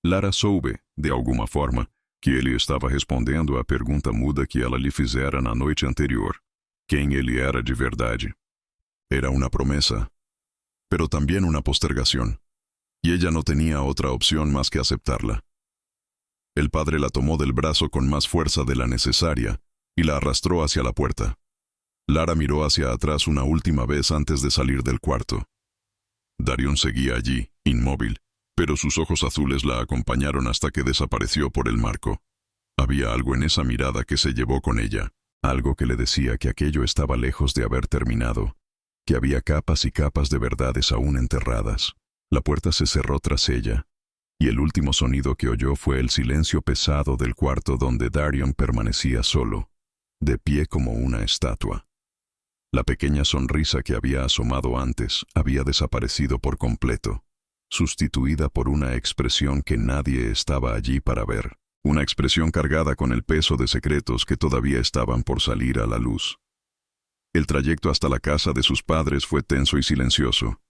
Lara soube, de alguma forma, que ele estava respondendo à pergunta muda que ela lhe fizera na noite anterior, quem ele era de verdade. Era una promesa, pero también una postergación, y ella no tenía otra opción más que aceptarla. El padre la tomó del brazo con más fuerza de la necesaria y la arrastró hacia la puerta. Lara miró hacia atrás una última vez antes de salir del cuarto. Darion seguía allí, inmóvil, pero sus ojos azules la acompañaron hasta que desapareció por el marco. Había algo en esa mirada que se llevó con ella, algo que le decía que aquello estaba lejos de haber terminado, que había capas y capas de verdades aún enterradas. La puerta se cerró tras ella, y el último sonido que oyó fue el silencio pesado del cuarto donde Darion permanecía solo, de pie como una estatua. La pequeña sonrisa que había asomado antes había desaparecido por completo, sustituida por una expresión que nadie estaba allí para ver, una expresión cargada con el peso de secretos que todavía estaban por salir a la luz. El trayecto hasta la casa de sus padres fue tenso y silencioso.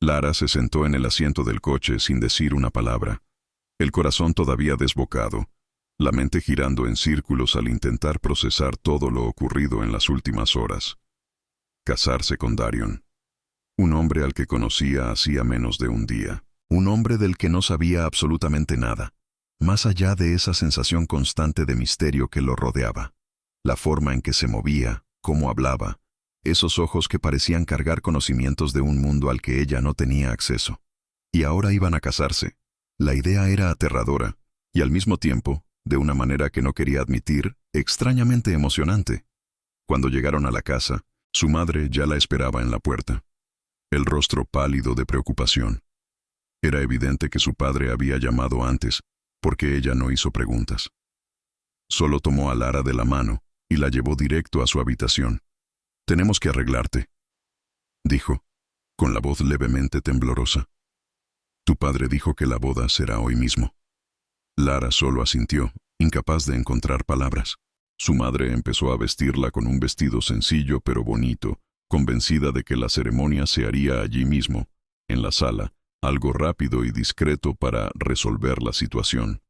Lara se sentó en el asiento del coche sin decir una palabra. el corazón todavía desbocado, la mente girando en círculos al intentar procesar todo lo ocurrido en las últimas horas. Casarse con Darion. Un hombre al que conocía hacía menos de un día. Un hombre del que no sabía absolutamente nada, más allá de esa sensación constante de misterio que lo rodeaba. La forma en que se movía, cómo hablaba, esos ojos que parecían cargar conocimientos de un mundo al que ella no tenía acceso. Y ahora iban a casarse. La idea era aterradora, y al mismo tiempo, de una manera que no quería admitir, extrañamente emocionante. Cuando llegaron a la casa, su madre ya la esperaba en la puerta, el rostro pálido de preocupación. Era evidente que su padre había llamado antes, porque ella no hizo preguntas. Solo tomó a Lara de la mano y la llevó directo a su habitación. «Tenemos que arreglarte», dijo, con la voz levemente temblorosa. «Tu padre dijo que la boda será hoy mismo». Lara solo asintió, incapaz de encontrar palabras. Su madre empezó a vestirla con un vestido sencillo pero bonito, convencida de que la ceremonia se haría allí mismo, en la sala, algo rápido y discreto para resolver la situación.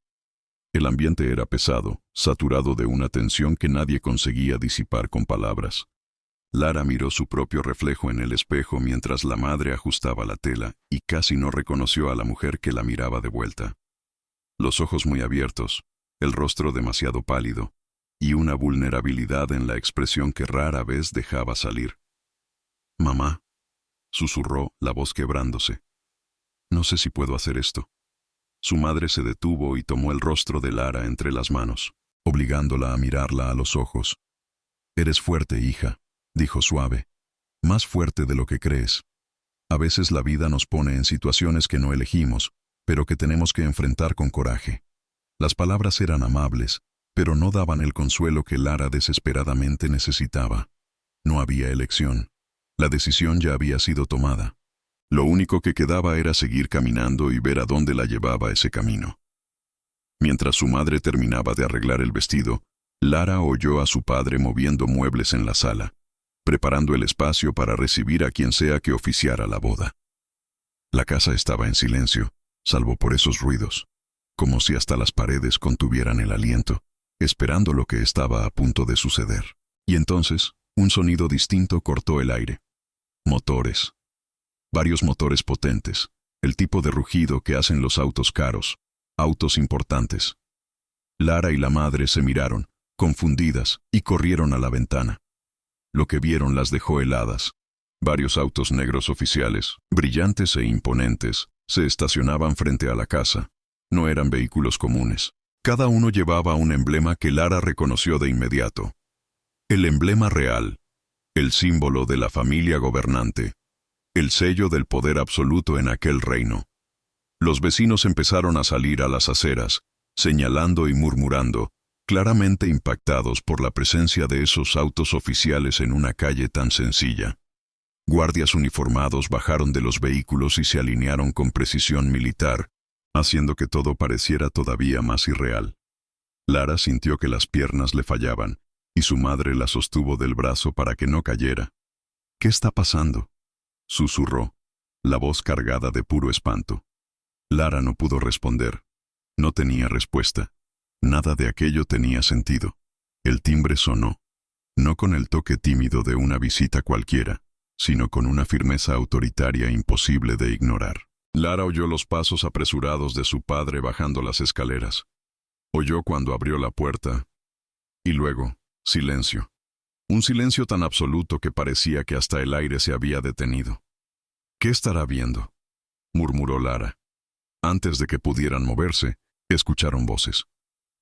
El ambiente era pesado, saturado de una tensión que nadie conseguía disipar con palabras. Lara miró su propio reflejo en el espejo mientras la madre ajustaba la tela y casi no reconoció a la mujer que la miraba de vuelta. Los ojos muy abiertos, el rostro demasiado pálido, y una vulnerabilidad en la expresión que rara vez dejaba salir. «Mamá», susurró, la voz quebrándose. «No sé si puedo hacer esto». Su madre se detuvo y tomó el rostro de Lara entre las manos, obligándola a mirarla a los ojos. «Eres fuerte, hija», dijo suave. «Más fuerte de lo que crees. A veces la vida nos pone en situaciones que no elegimos, pero que tenemos que enfrentar con coraje». Las palabras eran amables, pero no daban el consuelo que Lara desesperadamente necesitaba. No había elección. La decisión ya había sido tomada. Lo único que quedaba era seguir caminando y ver a dónde la llevaba ese camino. Mientras su madre terminaba de arreglar el vestido, Lara oyó a su padre moviendo muebles en la sala, preparando el espacio para recibir a quien sea que oficiara la boda. La casa estaba en silencio, salvo por esos ruidos, como si hasta las paredes contuvieran el aliento, esperando lo que estaba a punto de suceder. Y entonces, un sonido distinto cortó el aire. Motores. Varios motores potentes, el tipo de rugido que hacen los autos caros, autos importantes. Lara y la madre se miraron, confundidas, y corrieron a la ventana. Lo que vieron las dejó heladas. Varios autos negros oficiales, brillantes e imponentes, se estacionaban frente a la casa. No eran vehículos comunes. Cada uno llevaba un emblema que Lara reconoció de inmediato. El emblema real, el símbolo de la familia gobernante, el sello del poder absoluto en aquel reino. Los vecinos empezaron a salir a las aceras, señalando y murmurando, claramente impactados por la presencia de esos autos oficiales en una calle tan sencilla. Guardias uniformados bajaron de los vehículos y se alinearon con precisión militar, haciendo que todo pareciera todavía más irreal. Lara sintió que las piernas le fallaban, y su madre la sostuvo del brazo para que no cayera. «¿Qué está pasando?», susurró, la voz cargada de puro espanto. Lara no pudo responder. No tenía respuesta. Nada de aquello tenía sentido. El timbre sonó, no con el toque tímido de una visita cualquiera, sino con una firmeza autoritaria imposible de ignorar. Lara oyó los pasos apresurados de su padre bajando las escaleras. Oyó cuando abrió la puerta. Y luego, silencio. Un silencio tan absoluto que parecía que hasta el aire se había detenido. «¿Qué estará viendo?», murmuró Lara. Antes de que pudieran moverse, escucharon voces.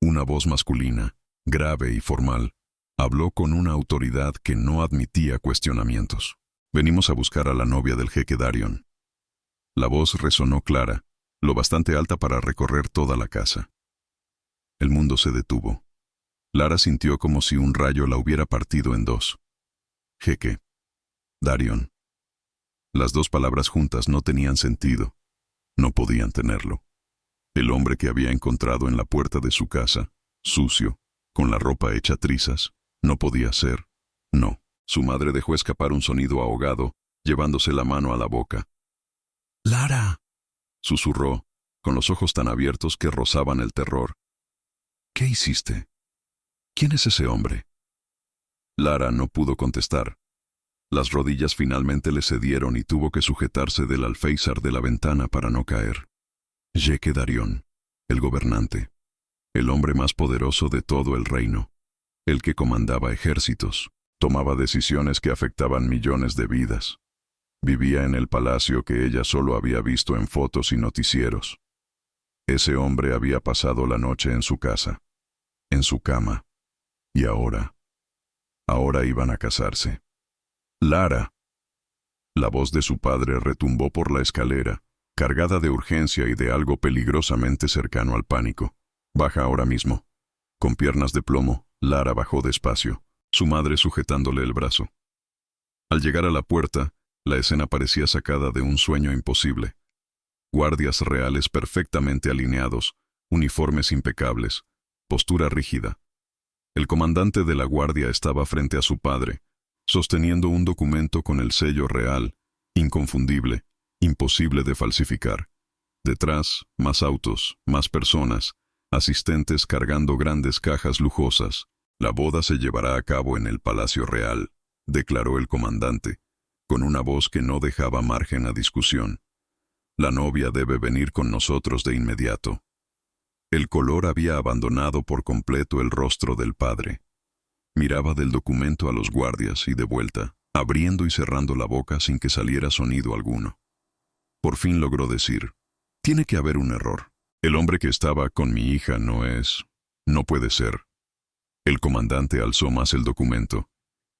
Una voz masculina, grave y formal, habló con una autoridad que no admitía cuestionamientos. «Venimos a buscar a la novia del jeque Darion». La voz resonó clara, lo bastante alta para recorrer toda la casa. El mundo se detuvo. Lara sintió como si un rayo la hubiera partido en dos. Jeque. Darion. Las dos palabras juntas no tenían sentido. No podían tenerlo. El hombre que había encontrado en la puerta de su casa, sucio, con la ropa hecha trizas, no podía ser. No. Su madre dejó escapar un sonido ahogado, llevándose la mano a la boca. «¡Lara!», susurró, con los ojos tan abiertos que rozaban el terror. ¿Qué hiciste? ¿Quién es ese hombre? Lara no pudo contestar. Las rodillas finalmente le cedieron y tuvo que sujetarse del alféizar de la ventana para no caer. Yeque Darión, el gobernante, el hombre más poderoso de todo el reino, el que comandaba ejércitos, tomaba decisiones que afectaban millones de vidas. Vivía en el palacio que ella solo había visto en fotos y noticieros. Ese hombre había pasado la noche en su casa, en su cama, y ahora iban a casarse. ¡Lara! La voz de su padre retumbó por la escalera, cargada de urgencia y de algo peligrosamente cercano al pánico. Baja ahora mismo. Con piernas de plomo, Lara bajó despacio, su madre sujetándole el brazo. Al llegar a la puerta, la escena parecía sacada de un sueño imposible. Guardias reales perfectamente alineados, uniformes impecables, postura rígida. El comandante de la guardia estaba frente a su padre, sosteniendo un documento con el sello real, inconfundible, imposible de falsificar. Detrás, más autos, más personas, asistentes cargando grandes cajas lujosas. La boda se llevará a cabo en el Palacio Real, declaró el comandante, con una voz que no dejaba margen a discusión. La novia debe venir con nosotros de inmediato. El color había abandonado por completo el rostro del padre. Miraba del documento a los guardias y de vuelta, abriendo y cerrando la boca sin que saliera sonido alguno. Por fin logró decir: «Tiene que haber un error. El hombre que estaba con mi hija no puede ser». El comandante alzó más el documento,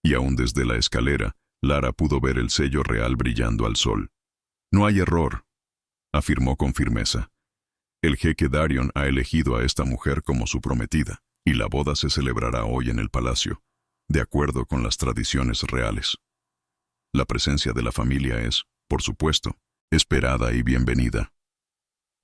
y aún desde la escalera, Lara pudo ver el sello real brillando al sol. «No hay error», afirmó con firmeza. «El jeque Darión ha elegido a esta mujer como su prometida, y la boda se celebrará hoy en el palacio, de acuerdo con las tradiciones reales. La presencia de la familia es, por supuesto, esperada y bienvenida».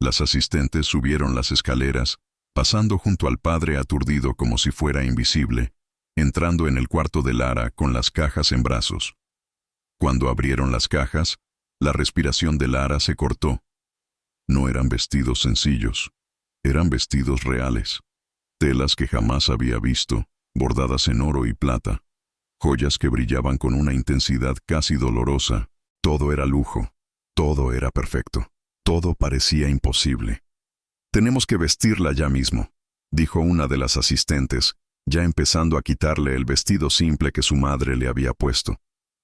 Las asistentes subieron las escaleras, pasando junto al padre aturdido como si fuera invisible, entrando en el cuarto de Lara con las cajas en brazos. Cuando abrieron las cajas, la respiración de Lara se cortó. No eran vestidos sencillos, eran vestidos reales. Telas que jamás había visto, bordadas en oro y plata. Joyas que brillaban con una intensidad casi dolorosa. Todo era lujo, todo era perfecto, todo parecía imposible. «Tenemos que vestirla ya mismo», dijo una de las asistentes, ya empezando a quitarle el vestido simple que su madre le había puesto.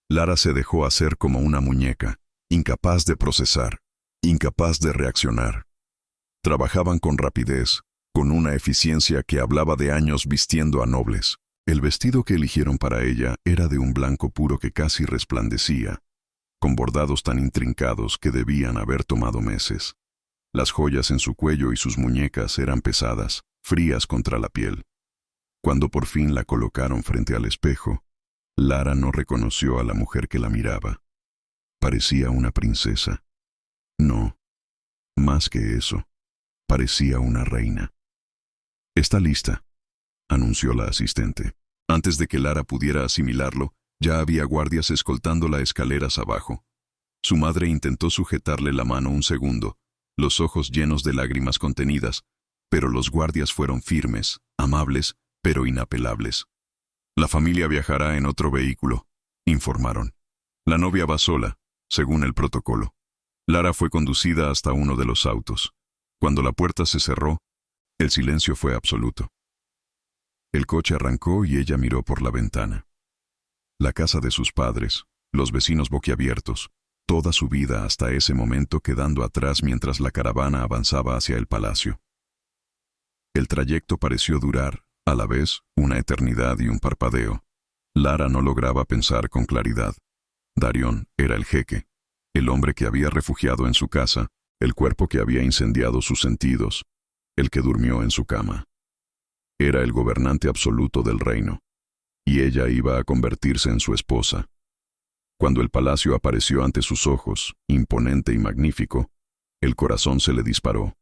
Lara se dejó hacer como una muñeca, incapaz de procesar, incapaz de reaccionar. Trabajaban con rapidez, con una eficiencia que hablaba de años vistiendo a nobles. El vestido que eligieron para ella era de un blanco puro que casi resplandecía, con bordados tan intrincados que debían haber tomado meses. Las joyas en su cuello y sus muñecas eran pesadas, frías contra la piel. Cuando por fin la colocaron frente al espejo, Lara no reconoció a la mujer que la miraba. Parecía una princesa. No, más que eso, parecía una reina. «Está lista», anunció la asistente. Antes de que Lara pudiera asimilarlo, ya había guardias escoltándola escaleras abajo. Su madre intentó sujetarle la mano un segundo, los ojos llenos de lágrimas contenidas, pero los guardias fueron firmes, amables, pero inapelables. «La familia viajará en otro vehículo», informaron. «La novia va sola, según el protocolo». Lara fue conducida hasta uno de los autos. Cuando la puerta se cerró, el silencio fue absoluto. El coche arrancó y ella miró por la ventana. La casa de sus padres, los vecinos boquiabiertos, toda su vida hasta ese momento quedando atrás mientras la caravana avanzaba hacia el palacio. El trayecto pareció durar, a la vez, una eternidad y un parpadeo. Lara no lograba pensar con claridad. Darión era el jeque, el hombre que había refugiado en su casa, el cuerpo que había incendiado sus sentidos, el que durmió en su cama. Era el gobernante absoluto del reino, y ella iba a convertirse en su esposa. Cuando el palacio apareció ante sus ojos, imponente y magnífico, el corazón se le disparó.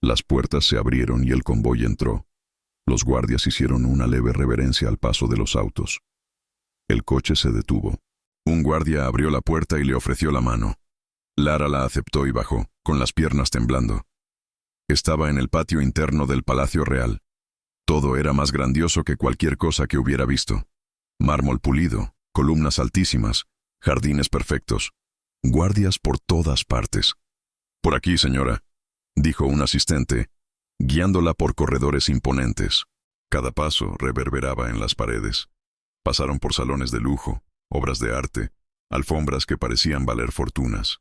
Las puertas se abrieron y el convoy entró. Los guardias hicieron una leve reverencia al paso de los autos. El coche se detuvo. Un guardia abrió la puerta y le ofreció la mano. Lara la aceptó y bajó, con las piernas temblando. Estaba en el patio interno del Palacio Real. Todo era más grandioso que cualquier cosa que hubiera visto. Mármol pulido, columnas altísimas, jardines perfectos, guardias por todas partes. «Por aquí, señora», dijo un asistente, guiándola por corredores imponentes. Cada paso reverberaba en las paredes. Pasaron por salones de lujo, obras de arte, alfombras que parecían valer fortunas.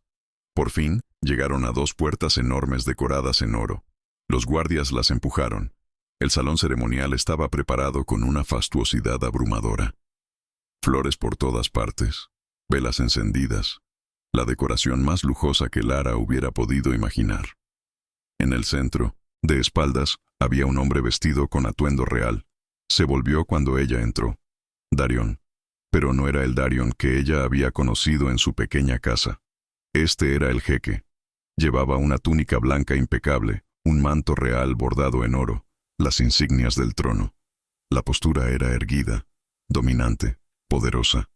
Por fin, llegaron a 2 puertas enormes decoradas en oro. Los guardias las empujaron. El salón ceremonial estaba preparado con una fastuosidad abrumadora. Flores por todas partes, velas encendidas, la decoración más lujosa que Lara hubiera podido imaginar. En el centro, de espaldas, había un hombre vestido con atuendo real. Se volvió cuando ella entró. Darion. Pero no era el Darion que ella había conocido en su pequeña casa. Este era el jeque. Llevaba una túnica blanca impecable, un manto real bordado en oro, las insignias del trono. La postura era erguida, dominante, poderosa.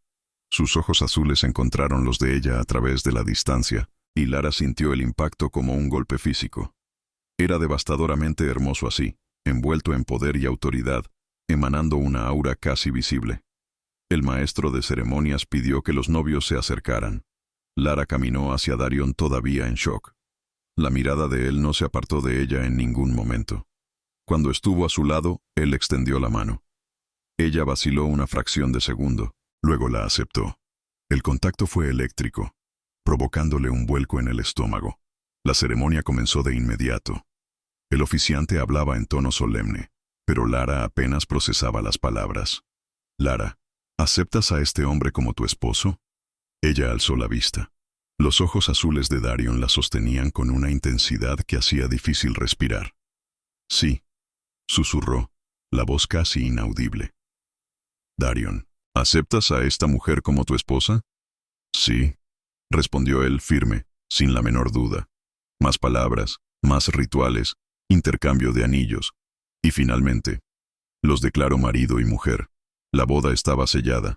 Sus ojos azules encontraron los de ella a través de la distancia, y Lara sintió el impacto como un golpe físico. Era devastadoramente hermoso así, envuelto en poder y autoridad, emanando una aura casi visible. El maestro de ceremonias pidió que los novios se acercaran. Lara caminó hacia Darion todavía en shock. La mirada de él no se apartó de ella en ningún momento. Cuando estuvo a su lado, él extendió la mano. Ella vaciló una fracción de segundo, luego la aceptó. El contacto fue eléctrico, provocándole un vuelco en el estómago. La ceremonia comenzó de inmediato. El oficiante hablaba en tono solemne, pero Lara apenas procesaba las palabras. «Lara, ¿aceptas a este hombre como tu esposo?» Ella alzó la vista. Los ojos azules de Darion la sostenían con una intensidad que hacía difícil respirar. «Sí», susurró, la voz casi inaudible. «Darion, ¿aceptas a esta mujer como tu esposa?» «Sí», respondió él firme, sin la menor duda. Más palabras, más rituales, intercambio de anillos. Y finalmente, los declaró marido y mujer. La boda estaba sellada.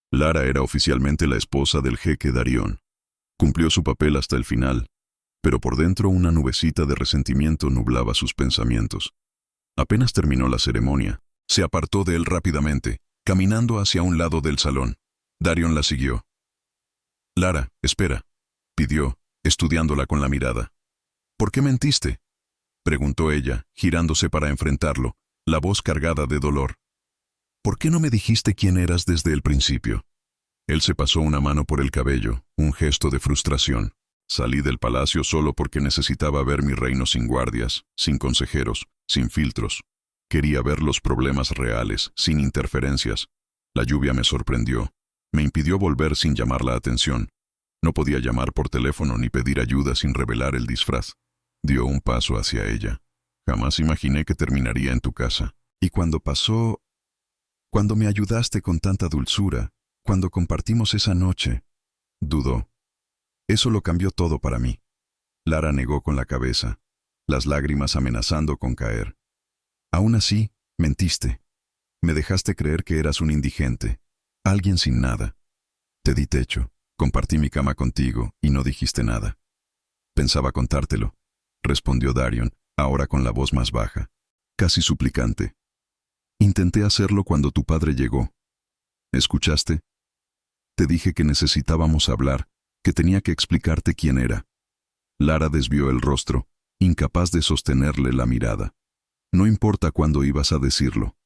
Lara era oficialmente la esposa del jeque Darion. Cumplió su papel hasta el final, pero por dentro una nubecita de resentimiento nublaba sus pensamientos. Apenas terminó la ceremonia, se apartó de él rápidamente, caminando hacia un lado del salón. Darion la siguió. «Lara, espera», pidió, estudiándola con la mirada. «¿Por qué mentiste?», preguntó ella, girándose para enfrentarlo, la voz cargada de dolor. «¿Por qué no me dijiste quién eras desde el principio?». Él se pasó una mano por el cabello, un gesto de frustración. «Salí del palacio solo porque necesitaba ver mi reino sin guardias, sin consejeros, sin filtros. Quería ver los problemas reales, sin interferencias. La lluvia me sorprendió. Me impidió volver sin llamar la atención. No podía llamar por teléfono ni pedir ayuda sin revelar el disfraz». Dio un paso hacia ella. «Jamás imaginé que terminaría en tu casa. Y cuando pasó, cuando me ayudaste con tanta dulzura, cuando compartimos esa noche», dudó. «Eso lo cambió todo para mí». Lara negó con la cabeza, las lágrimas amenazando con caer. «Aún así, mentiste. Me dejaste creer que eras un indigente, alguien sin nada. Te di techo, compartí mi cama contigo y no dijiste nada». «Pensaba contártelo», respondió Darion, ahora con la voz más baja, casi suplicante. «Intenté hacerlo cuando tu padre llegó. ¿Escuchaste? Te dije que necesitábamos hablar, que tenía que explicarte quién era». Lara desvió el rostro, incapaz de sostenerle la mirada. «No importa cuándo ibas a decirlo.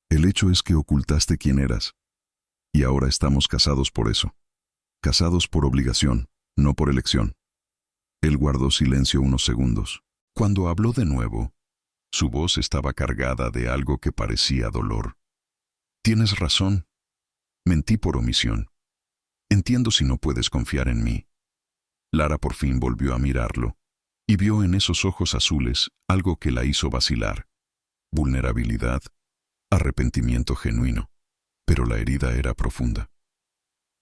El hecho es que ocultaste quién eras. Y ahora estamos casados por eso. Casados por obligación, no por elección». Él guardó silencio unos segundos. Cuando habló de nuevo, su voz estaba cargada de algo que parecía dolor. «Tienes razón. Mentí por omisión. Entiendo si no puedes confiar en mí». Lara por fin volvió a mirarlo, y vio en esos ojos azules algo que la hizo vacilar. Vulnerabilidad, arrepentimiento genuino, pero la herida era profunda.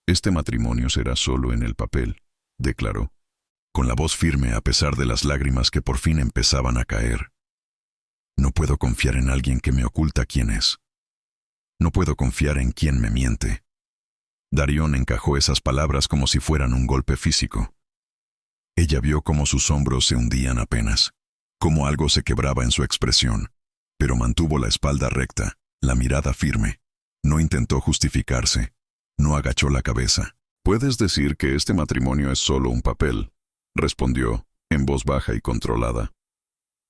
«Este matrimonio será solo en el papel», declaró, con la voz firme a pesar de las lágrimas que por fin empezaban a caer. «No puedo confiar en alguien que me oculta quién es. No puedo confiar en quien me miente». Darion encajó esas palabras como si fueran un golpe físico. Ella vio cómo sus hombros se hundían apenas. como algo se quebraba en su expresión, pero mantuvo la espalda recta, la mirada firme. No intentó justificarse, no agachó la cabeza. «Puedes decir que este matrimonio es solo un papel», respondió, en voz baja y controlada.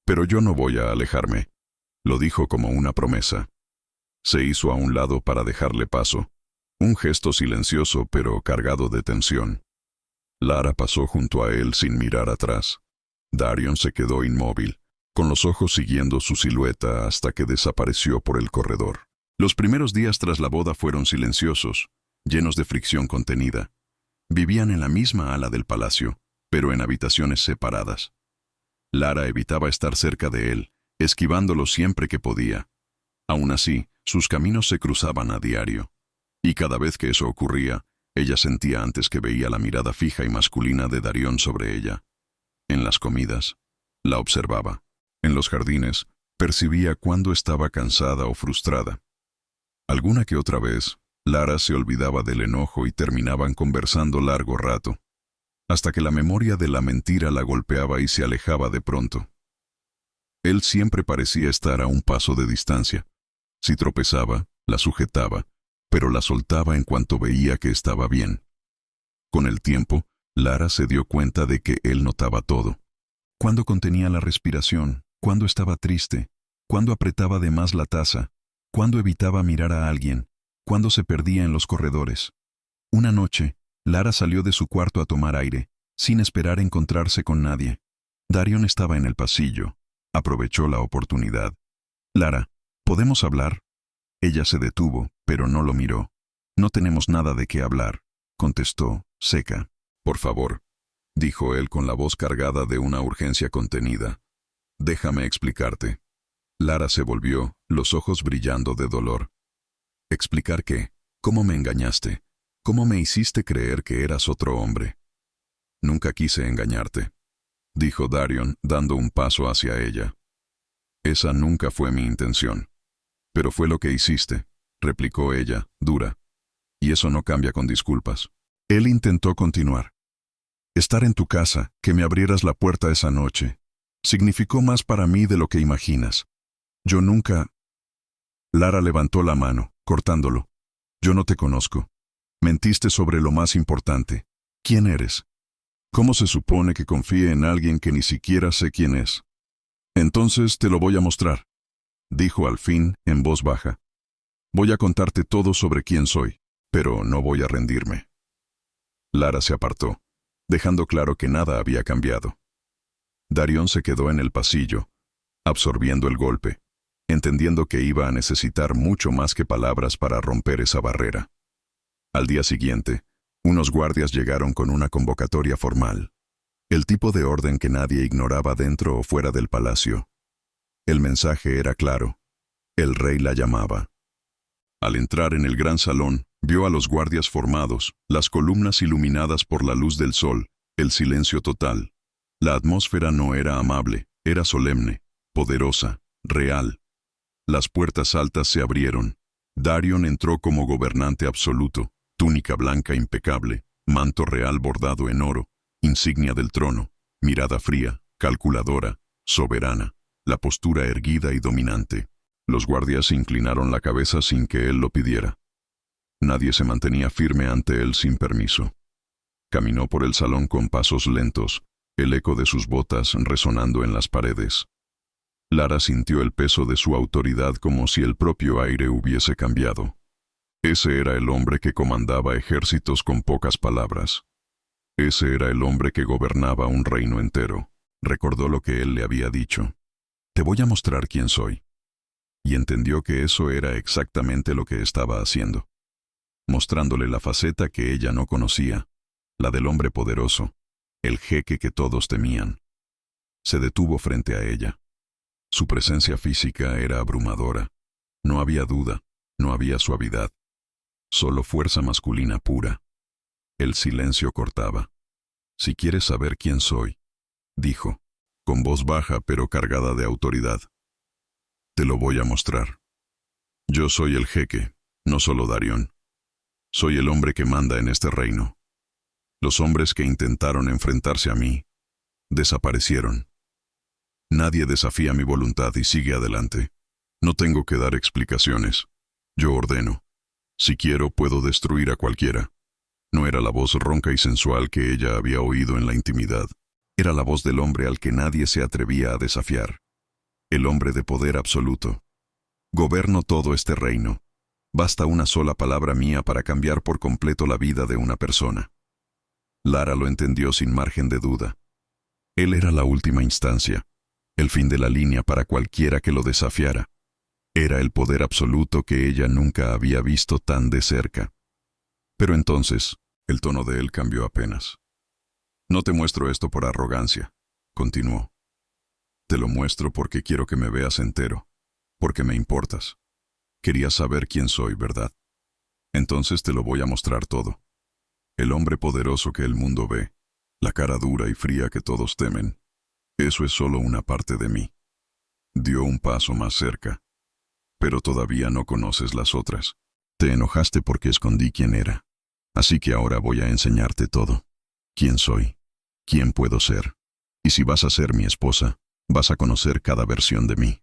«Pero yo no voy a alejarme», lo dijo como una promesa. Se hizo a un lado para dejarle paso, un gesto silencioso pero cargado de tensión. Lara pasó junto a él sin mirar atrás. Darion se quedó inmóvil, con los ojos siguiendo su silueta hasta que desapareció por el corredor. Los primeros días tras la boda fueron silenciosos, llenos de fricción contenida. Vivían en la misma ala del palacio, pero en habitaciones separadas. Lara evitaba estar cerca de él, esquivándolo siempre que podía. Aún así, sus caminos se cruzaban a diario. Y cada vez que eso ocurría, ella sentía antes que veía la mirada fija y masculina de Darion sobre ella. En las comidas, la observaba. En los jardines, percibía cuándo estaba cansada o frustrada. Alguna que otra vez, Lara se olvidaba del enojo y terminaban conversando largo rato, hasta que la memoria de la mentira la golpeaba y se alejaba de pronto. Él siempre parecía estar a un paso de distancia. Si tropezaba, la sujetaba, pero la soltaba en cuanto veía que estaba bien. Con el tiempo, Lara se dio cuenta de que él notaba todo. Cuando contenía la respiración, cuando estaba triste, cuando apretaba de más la taza, cuando evitaba mirar a alguien, cuando se perdía en los corredores. Una noche, Lara salió de su cuarto a tomar aire, sin esperar encontrarse con nadie. Darion estaba en el pasillo. Aprovechó la oportunidad. «Lara, ¿podemos hablar?» Ella se detuvo, pero no lo miró. «No tenemos nada de qué hablar», contestó, seca. «Por favor», dijo él con la voz cargada de una urgencia contenida. «Déjame explicarte». Lara se volvió, los ojos brillando de dolor. «¿Explicar qué? ¿Cómo me engañaste? ¿Cómo me hiciste creer que eras otro hombre?» «Nunca quise engañarte», dijo Darion, dando un paso hacia ella. «Esa nunca fue mi intención». «Pero fue lo que hiciste», replicó ella, dura. «Y eso no cambia con disculpas». Él intentó continuar. «Estar en tu casa, que me abrieras la puerta esa noche, significó más para mí de lo que imaginas. Yo nunca...» Lara levantó la mano, cortándolo. «Yo no te conozco. Mentiste sobre lo más importante. ¿Quién eres? ¿Cómo se supone que confíe en alguien que ni siquiera sé quién es?» «Entonces te lo voy a mostrar», dijo al fin, en voz baja. «Voy a contarte todo sobre quién soy, pero no voy a rendirme». Lara se apartó, dejando claro que nada había cambiado. Darion se quedó en el pasillo, absorbiendo el golpe, entendiendo que iba a necesitar mucho más que palabras para romper esa barrera. Al día siguiente, unos guardias llegaron con una convocatoria formal, el tipo de orden que nadie ignoraba dentro o fuera del palacio. El mensaje era claro: el rey la llamaba. Al entrar en el gran salón, vio a los guardias formados, las columnas iluminadas por la luz del sol, el silencio total. La atmósfera no era amable, era solemne, poderosa, real. Las puertas altas se abrieron. Darion entró como gobernante absoluto, túnica blanca impecable, manto real bordado en oro, insignia del trono, mirada fría, calculadora, soberana, la postura erguida y dominante. Los guardias inclinaron la cabeza sin que él lo pidiera. Nadie se mantenía firme ante él sin permiso. Caminó por el salón con pasos lentos, el eco de sus botas resonando en las paredes. Lara sintió el peso de su autoridad como si el propio aire hubiese cambiado. Ese era el hombre que comandaba ejércitos con pocas palabras. Ese era el hombre que gobernaba un reino entero. Recordó lo que él le había dicho. «Te voy a mostrar quién soy». Y entendió que eso era exactamente lo que estaba haciendo. Mostrándole la faceta que ella no conocía, la del hombre poderoso, el jeque que todos temían. Se detuvo frente a ella. Su presencia física era abrumadora. No había duda, no había suavidad. Solo fuerza masculina pura. El silencio cortaba. «Si quieres saber quién soy», dijo, con voz baja pero cargada de autoridad, «te lo voy a mostrar. Yo soy el jeque, no solo Darion. Soy el hombre que manda en este reino. Los hombres que intentaron enfrentarse a mí, desaparecieron. Nadie desafía mi voluntad y sigue adelante. No tengo que dar explicaciones. Yo ordeno. Si quiero, puedo destruir a cualquiera. No era la voz ronca y sensual que ella había oído en la intimidad. Era la voz del hombre al que nadie se atrevía a desafiar. El hombre de poder absoluto. Gobierno todo este reino. Basta una sola palabra mía para cambiar por completo la vida de una persona. Lara lo entendió sin margen de duda. Él era la última instancia, el fin de la línea para cualquiera que lo desafiara. Era el poder absoluto que ella nunca había visto tan de cerca. Pero entonces, el tono de él cambió apenas. No te muestro esto por arrogancia, continuó. Te lo muestro porque quiero que me veas entero, porque me importas. Querías saber quién soy, ¿verdad? Entonces te lo voy a mostrar todo. El hombre poderoso que el mundo ve, la cara dura y fría que todos temen. Eso es solo una parte de mí. Dio un paso más cerca. Pero todavía no conoces las otras. Te enojaste porque escondí quién era. Así que ahora voy a enseñarte todo. Quién soy, quién puedo ser. Y si vas a ser mi esposa, vas a conocer cada versión de mí.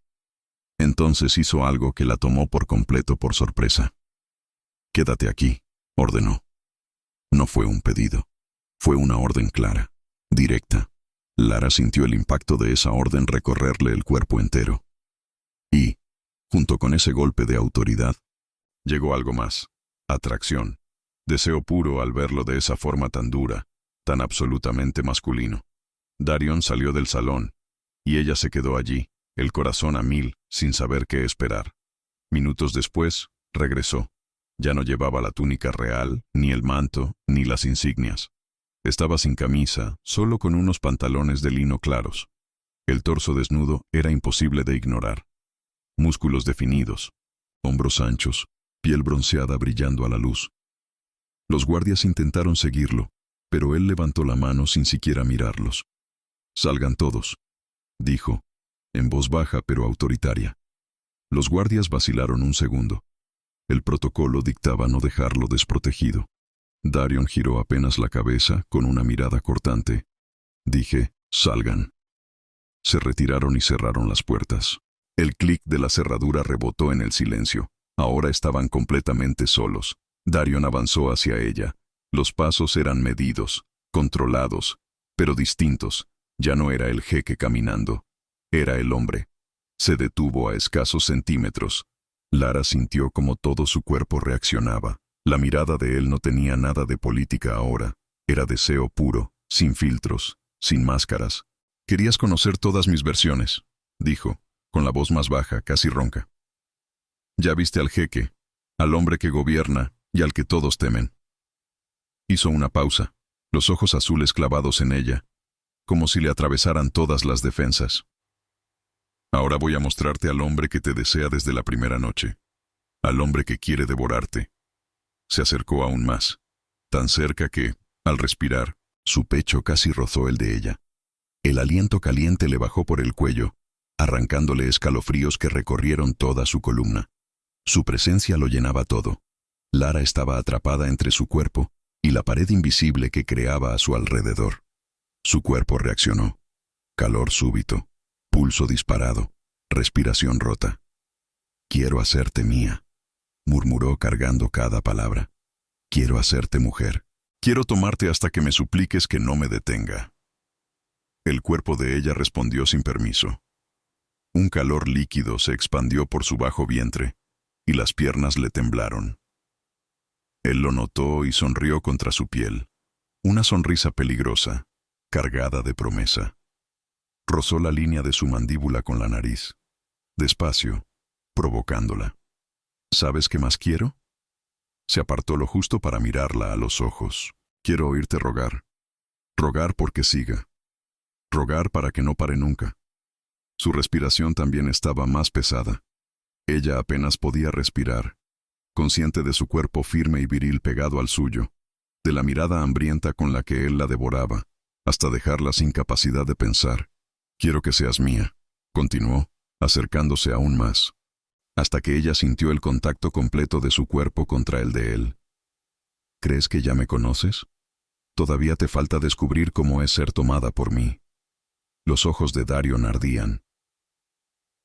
Entonces hizo algo que la tomó por completo por sorpresa. Quédate aquí, ordenó. No fue un pedido. Fue una orden clara, directa. Lara sintió el impacto de esa orden recorrerle el cuerpo entero. Y, junto con ese golpe de autoridad, llegó algo más. Atracción. Deseo puro al verlo de esa forma tan dura, tan absolutamente masculino. Darion salió del salón, y ella se quedó allí, el corazón a mil, sin saber qué esperar. Minutos después, regresó. Ya no llevaba la túnica real, ni el manto, ni las insignias. Estaba sin camisa, solo con unos pantalones de lino claros. El torso desnudo era imposible de ignorar. Músculos definidos, hombros anchos, piel bronceada brillando a la luz. Los guardias intentaron seguirlo, pero él levantó la mano sin siquiera mirarlos. «Salgan todos», dijo, en voz baja pero autoritaria. Los guardias vacilaron un segundo. El protocolo dictaba no dejarlo desprotegido. Darion giró apenas la cabeza con una mirada cortante. Dije, «Salgan». Se retiraron y cerraron las puertas. El clic de la cerradura rebotó en el silencio. Ahora estaban completamente solos. Darion avanzó hacia ella. Los pasos eran medidos, controlados, pero distintos. Ya no era el jeque caminando. Era el hombre. Se detuvo a escasos centímetros. Lara sintió como todo su cuerpo reaccionaba. La mirada de él no tenía nada de política ahora. Era deseo puro, sin filtros, sin máscaras. «Querías conocer todas mis versiones», dijo, con la voz más baja, casi ronca. «Ya viste al jeque, al hombre que gobierna y al que todos temen». Hizo una pausa, los ojos azules clavados en ella, como si le atravesaran todas las defensas. «Ahora voy a mostrarte al hombre que te desea desde la primera noche, al hombre que quiere devorarte». Se acercó aún más, tan cerca que, al respirar, su pecho casi rozó el de ella. El aliento caliente le bajó por el cuello, arrancándole escalofríos que recorrieron toda su columna. Su presencia lo llenaba todo. Lara estaba atrapada entre su cuerpo y la pared invisible que creaba a su alrededor. Su cuerpo reaccionó. Calor súbito, pulso disparado, respiración rota. «Quiero hacerte mía», murmuró cargando cada palabra. «Quiero hacerte mujer. Quiero tomarte hasta que me supliques que no me detenga». El cuerpo de ella respondió sin permiso. Un calor líquido se expandió por su bajo vientre, y las piernas le temblaron. Él lo notó y sonrió contra su piel. Una sonrisa peligrosa, cargada de promesa. Rozó la línea de su mandíbula con la nariz, despacio, provocándola. «¿Sabes qué más quiero?» Se apartó lo justo para mirarla a los ojos. «Quiero oírte rogar. Rogar porque siga. Rogar para que no pare nunca». Su respiración también estaba más pesada. Ella apenas podía respirar, consciente de su cuerpo firme y viril pegado al suyo, de la mirada hambrienta con la que él la devoraba, hasta dejarla sin capacidad de pensar. «Quiero que seas mía», continuó, acercándose aún más, hasta que ella sintió el contacto completo de su cuerpo contra el de él. «¿Crees que ya me conoces? Todavía te falta descubrir cómo es ser tomada por mí». Los ojos de Darion ardían.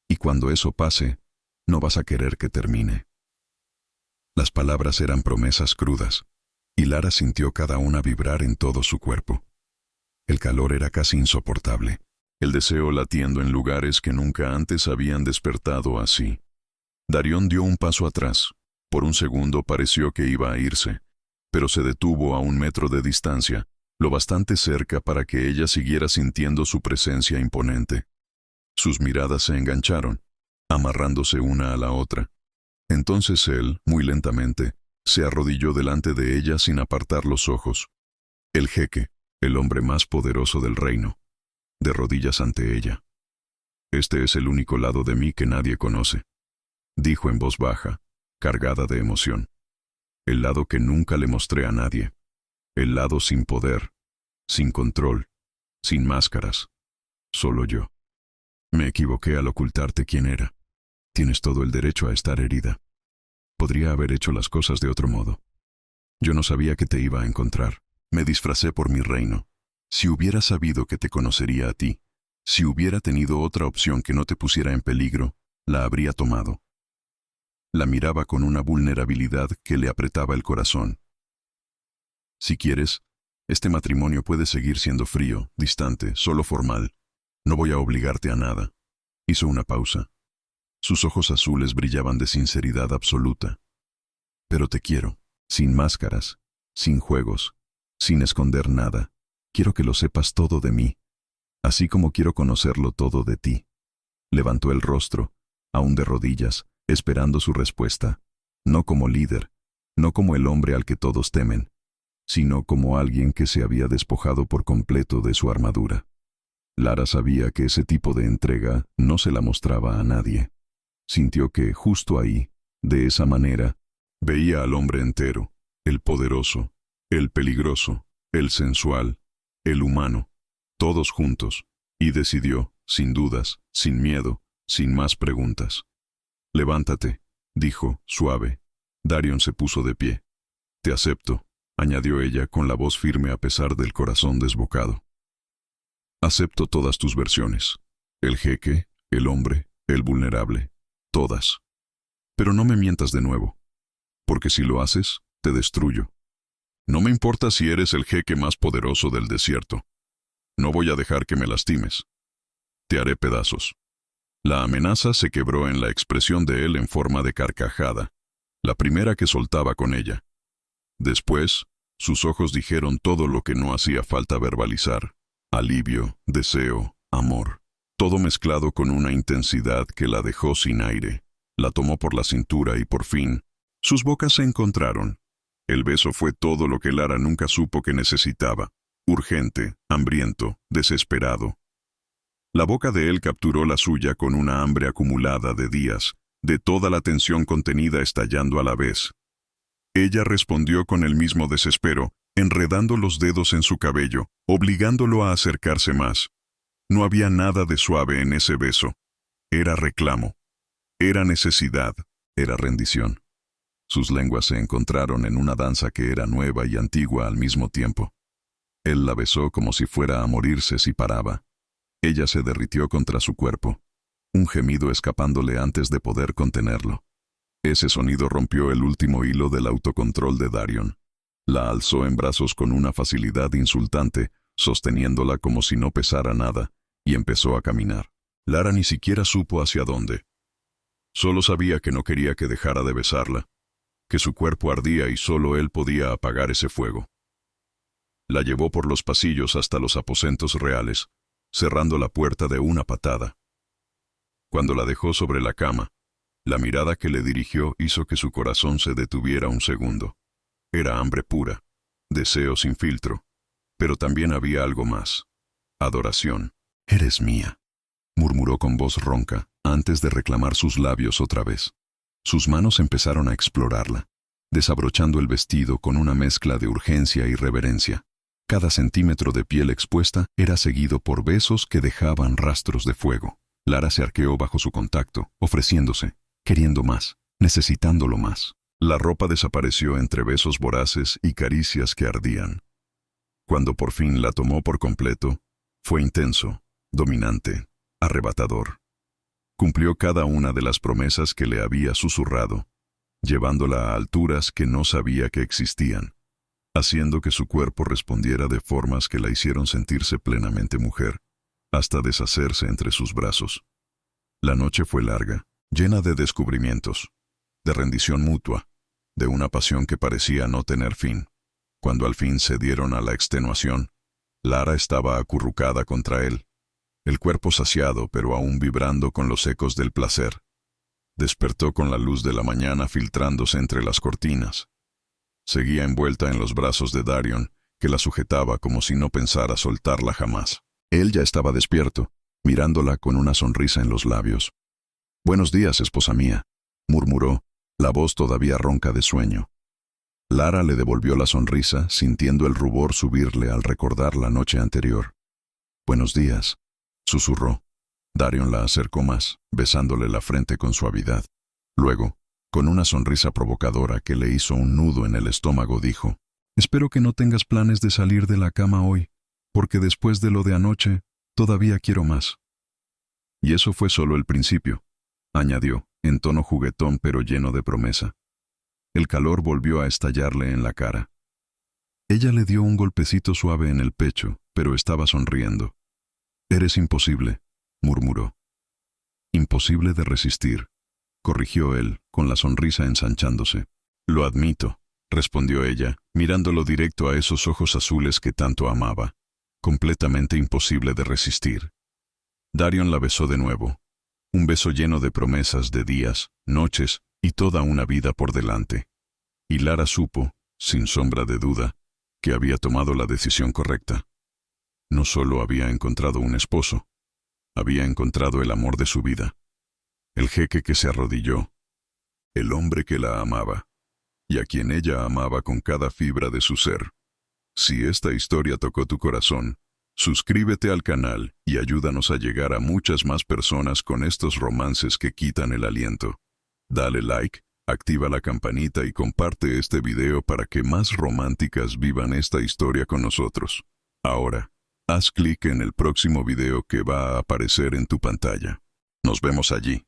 Y cuando eso pase, no vas a querer que termine. Las palabras eran promesas crudas, y Lara sintió cada una vibrar en todo su cuerpo. El calor era casi insoportable, el deseo latiendo en lugares que nunca antes habían despertado así. Darion dio un paso atrás. Por un segundo pareció que iba a irse, pero se detuvo a 1 metro de distancia, lo bastante cerca para que ella siguiera sintiendo su presencia imponente. Sus miradas se engancharon, amarrándose una a la otra. Entonces él, muy lentamente, se arrodilló delante de ella sin apartar los ojos. El jeque, el hombre más poderoso del reino, de rodillas ante ella. «Este es el único lado de mí que nadie conoce», dijo en voz baja, cargada de emoción. «El lado que nunca le mostré a nadie. El lado sin poder, sin control, sin máscaras. Solo yo. Me equivoqué al ocultarte quién era. Tienes todo el derecho a estar herida. Podría haber hecho las cosas de otro modo. Yo no sabía que te iba a encontrar. Me disfracé por mi reino. Si hubiera sabido que te conocería a ti, si hubiera tenido otra opción que no te pusiera en peligro, la habría tomado». La miraba con una vulnerabilidad que le apretaba el corazón. «Si quieres, este matrimonio puede seguir siendo frío, distante, solo formal. No voy a obligarte a nada». Hizo una pausa. Sus ojos azules brillaban de sinceridad absoluta. «Pero te quiero, sin máscaras, sin juegos, sin esconder nada. Quiero que lo sepas todo de mí, así como quiero conocerlo todo de ti». Levantó el rostro, aún de rodillas, esperando su respuesta, no como líder, no como el hombre al que todos temen, sino como alguien que se había despojado por completo de su armadura. Lara sabía que ese tipo de entrega no se la mostraba a nadie. Sintió que, justo ahí, de esa manera, veía al hombre entero, el poderoso, el peligroso, el sensual, el humano, todos juntos, y decidió, sin dudas, sin miedo, sin más preguntas. «Levántate», dijo, suave. Darion se puso de pie. «Te acepto», añadió ella con la voz firme a pesar del corazón desbocado. «Acepto todas tus versiones. El jeque, el hombre, el vulnerable, todas. Pero no me mientas de nuevo, porque si lo haces, te destruyo. No me importa si eres el jeque más poderoso del desierto. No voy a dejar que me lastimes. Te haré pedazos». La amenaza se quebró en la expresión de él en forma de carcajada, la primera que soltaba con ella. Después, sus ojos dijeron todo lo que no hacía falta verbalizar: alivio, deseo, amor, todo mezclado con una intensidad que la dejó sin aire. La tomó por la cintura y por fin, sus bocas se encontraron. El beso fue todo lo que Lara nunca supo que necesitaba: urgente, hambriento, desesperado. La boca de él capturó la suya con una hambre acumulada de días, de toda la tensión contenida estallando a la vez. Ella respondió con el mismo desespero, enredando los dedos en su cabello, obligándolo a acercarse más. No había nada de suave en ese beso. Era reclamo. Era necesidad. Era rendición. Sus lenguas se encontraron en una danza que era nueva y antigua al mismo tiempo. Él la besó como si fuera a morirse si paraba. Ella se derritió contra su cuerpo, un gemido escapándole antes de poder contenerlo. Ese sonido rompió el último hilo del autocontrol de Darion. La alzó en brazos con una facilidad insultante, sosteniéndola como si no pesara nada, y empezó a caminar. Lara ni siquiera supo hacia dónde. Solo sabía que no quería que dejara de besarla, que su cuerpo ardía y solo él podía apagar ese fuego. La llevó por los pasillos hasta los aposentos reales, cerrando la puerta de una patada. Cuando la dejó sobre la cama, la mirada que le dirigió hizo que su corazón se detuviera un segundo. Era hambre pura, deseo sin filtro, pero también había algo más: adoración. «Eres mía», murmuró con voz ronca, antes de reclamar sus labios otra vez. Sus manos empezaron a explorarla, desabrochando el vestido con una mezcla de urgencia y reverencia. Cada centímetro de piel expuesta era seguido por besos que dejaban rastros de fuego. Lara se arqueó bajo su contacto, ofreciéndose, queriendo más, necesitándolo más. La ropa desapareció entre besos voraces y caricias que ardían. Cuando por fin la tomó por completo, fue intenso, dominante, arrebatador. Cumplió cada una de las promesas que le había susurrado, llevándola a alturas que no sabía que existían, haciendo que su cuerpo respondiera de formas que la hicieron sentirse plenamente mujer, hasta deshacerse entre sus brazos. La noche fue larga, llena de descubrimientos, de rendición mutua, de una pasión que parecía no tener fin. Cuando al fin cedieron a la extenuación, Lara estaba acurrucada contra él, el cuerpo saciado pero aún vibrando con los ecos del placer. Despertó con la luz de la mañana filtrándose entre las cortinas. Seguía envuelta en los brazos de Darion, que la sujetaba como si no pensara soltarla jamás. Él ya estaba despierto, mirándola con una sonrisa en los labios. «Buenos días, esposa mía», murmuró, la voz todavía ronca de sueño. Lara le devolvió la sonrisa, sintiendo el rubor subirle al recordar la noche anterior. «Buenos días», susurró. Darion la acercó más, besándole la frente con suavidad. Luego, con una sonrisa provocadora que le hizo un nudo en el estómago, dijo: «Espero que no tengas planes de salir de la cama hoy, porque después de lo de anoche, todavía quiero más». «Y eso fue solo el principio», añadió, en tono juguetón pero lleno de promesa. El calor volvió a estallarle en la cara. Ella le dio un golpecito suave en el pecho, pero estaba sonriendo. «Eres imposible», murmuró. «Imposible de resistir», corrigió él, con la sonrisa ensanchándose. «Lo admito», respondió ella, mirándolo directo a esos ojos azules que tanto amaba. «Completamente imposible de resistir». Darion la besó de nuevo. Un beso lleno de promesas de días, noches y toda una vida por delante. Y Lara supo, sin sombra de duda, que había tomado la decisión correcta. No solo había encontrado un esposo, había encontrado el amor de su vida, el jeque que se arrodilló, el hombre que la amaba, y a quien ella amaba con cada fibra de su ser. Si esta historia tocó tu corazón, suscríbete al canal y ayúdanos a llegar a muchas más personas con estos romances que quitan el aliento. Dale like, activa la campanita y comparte este video para que más románticas vivan esta historia con nosotros. Ahora, haz clic en el próximo video que va a aparecer en tu pantalla. Nos vemos allí.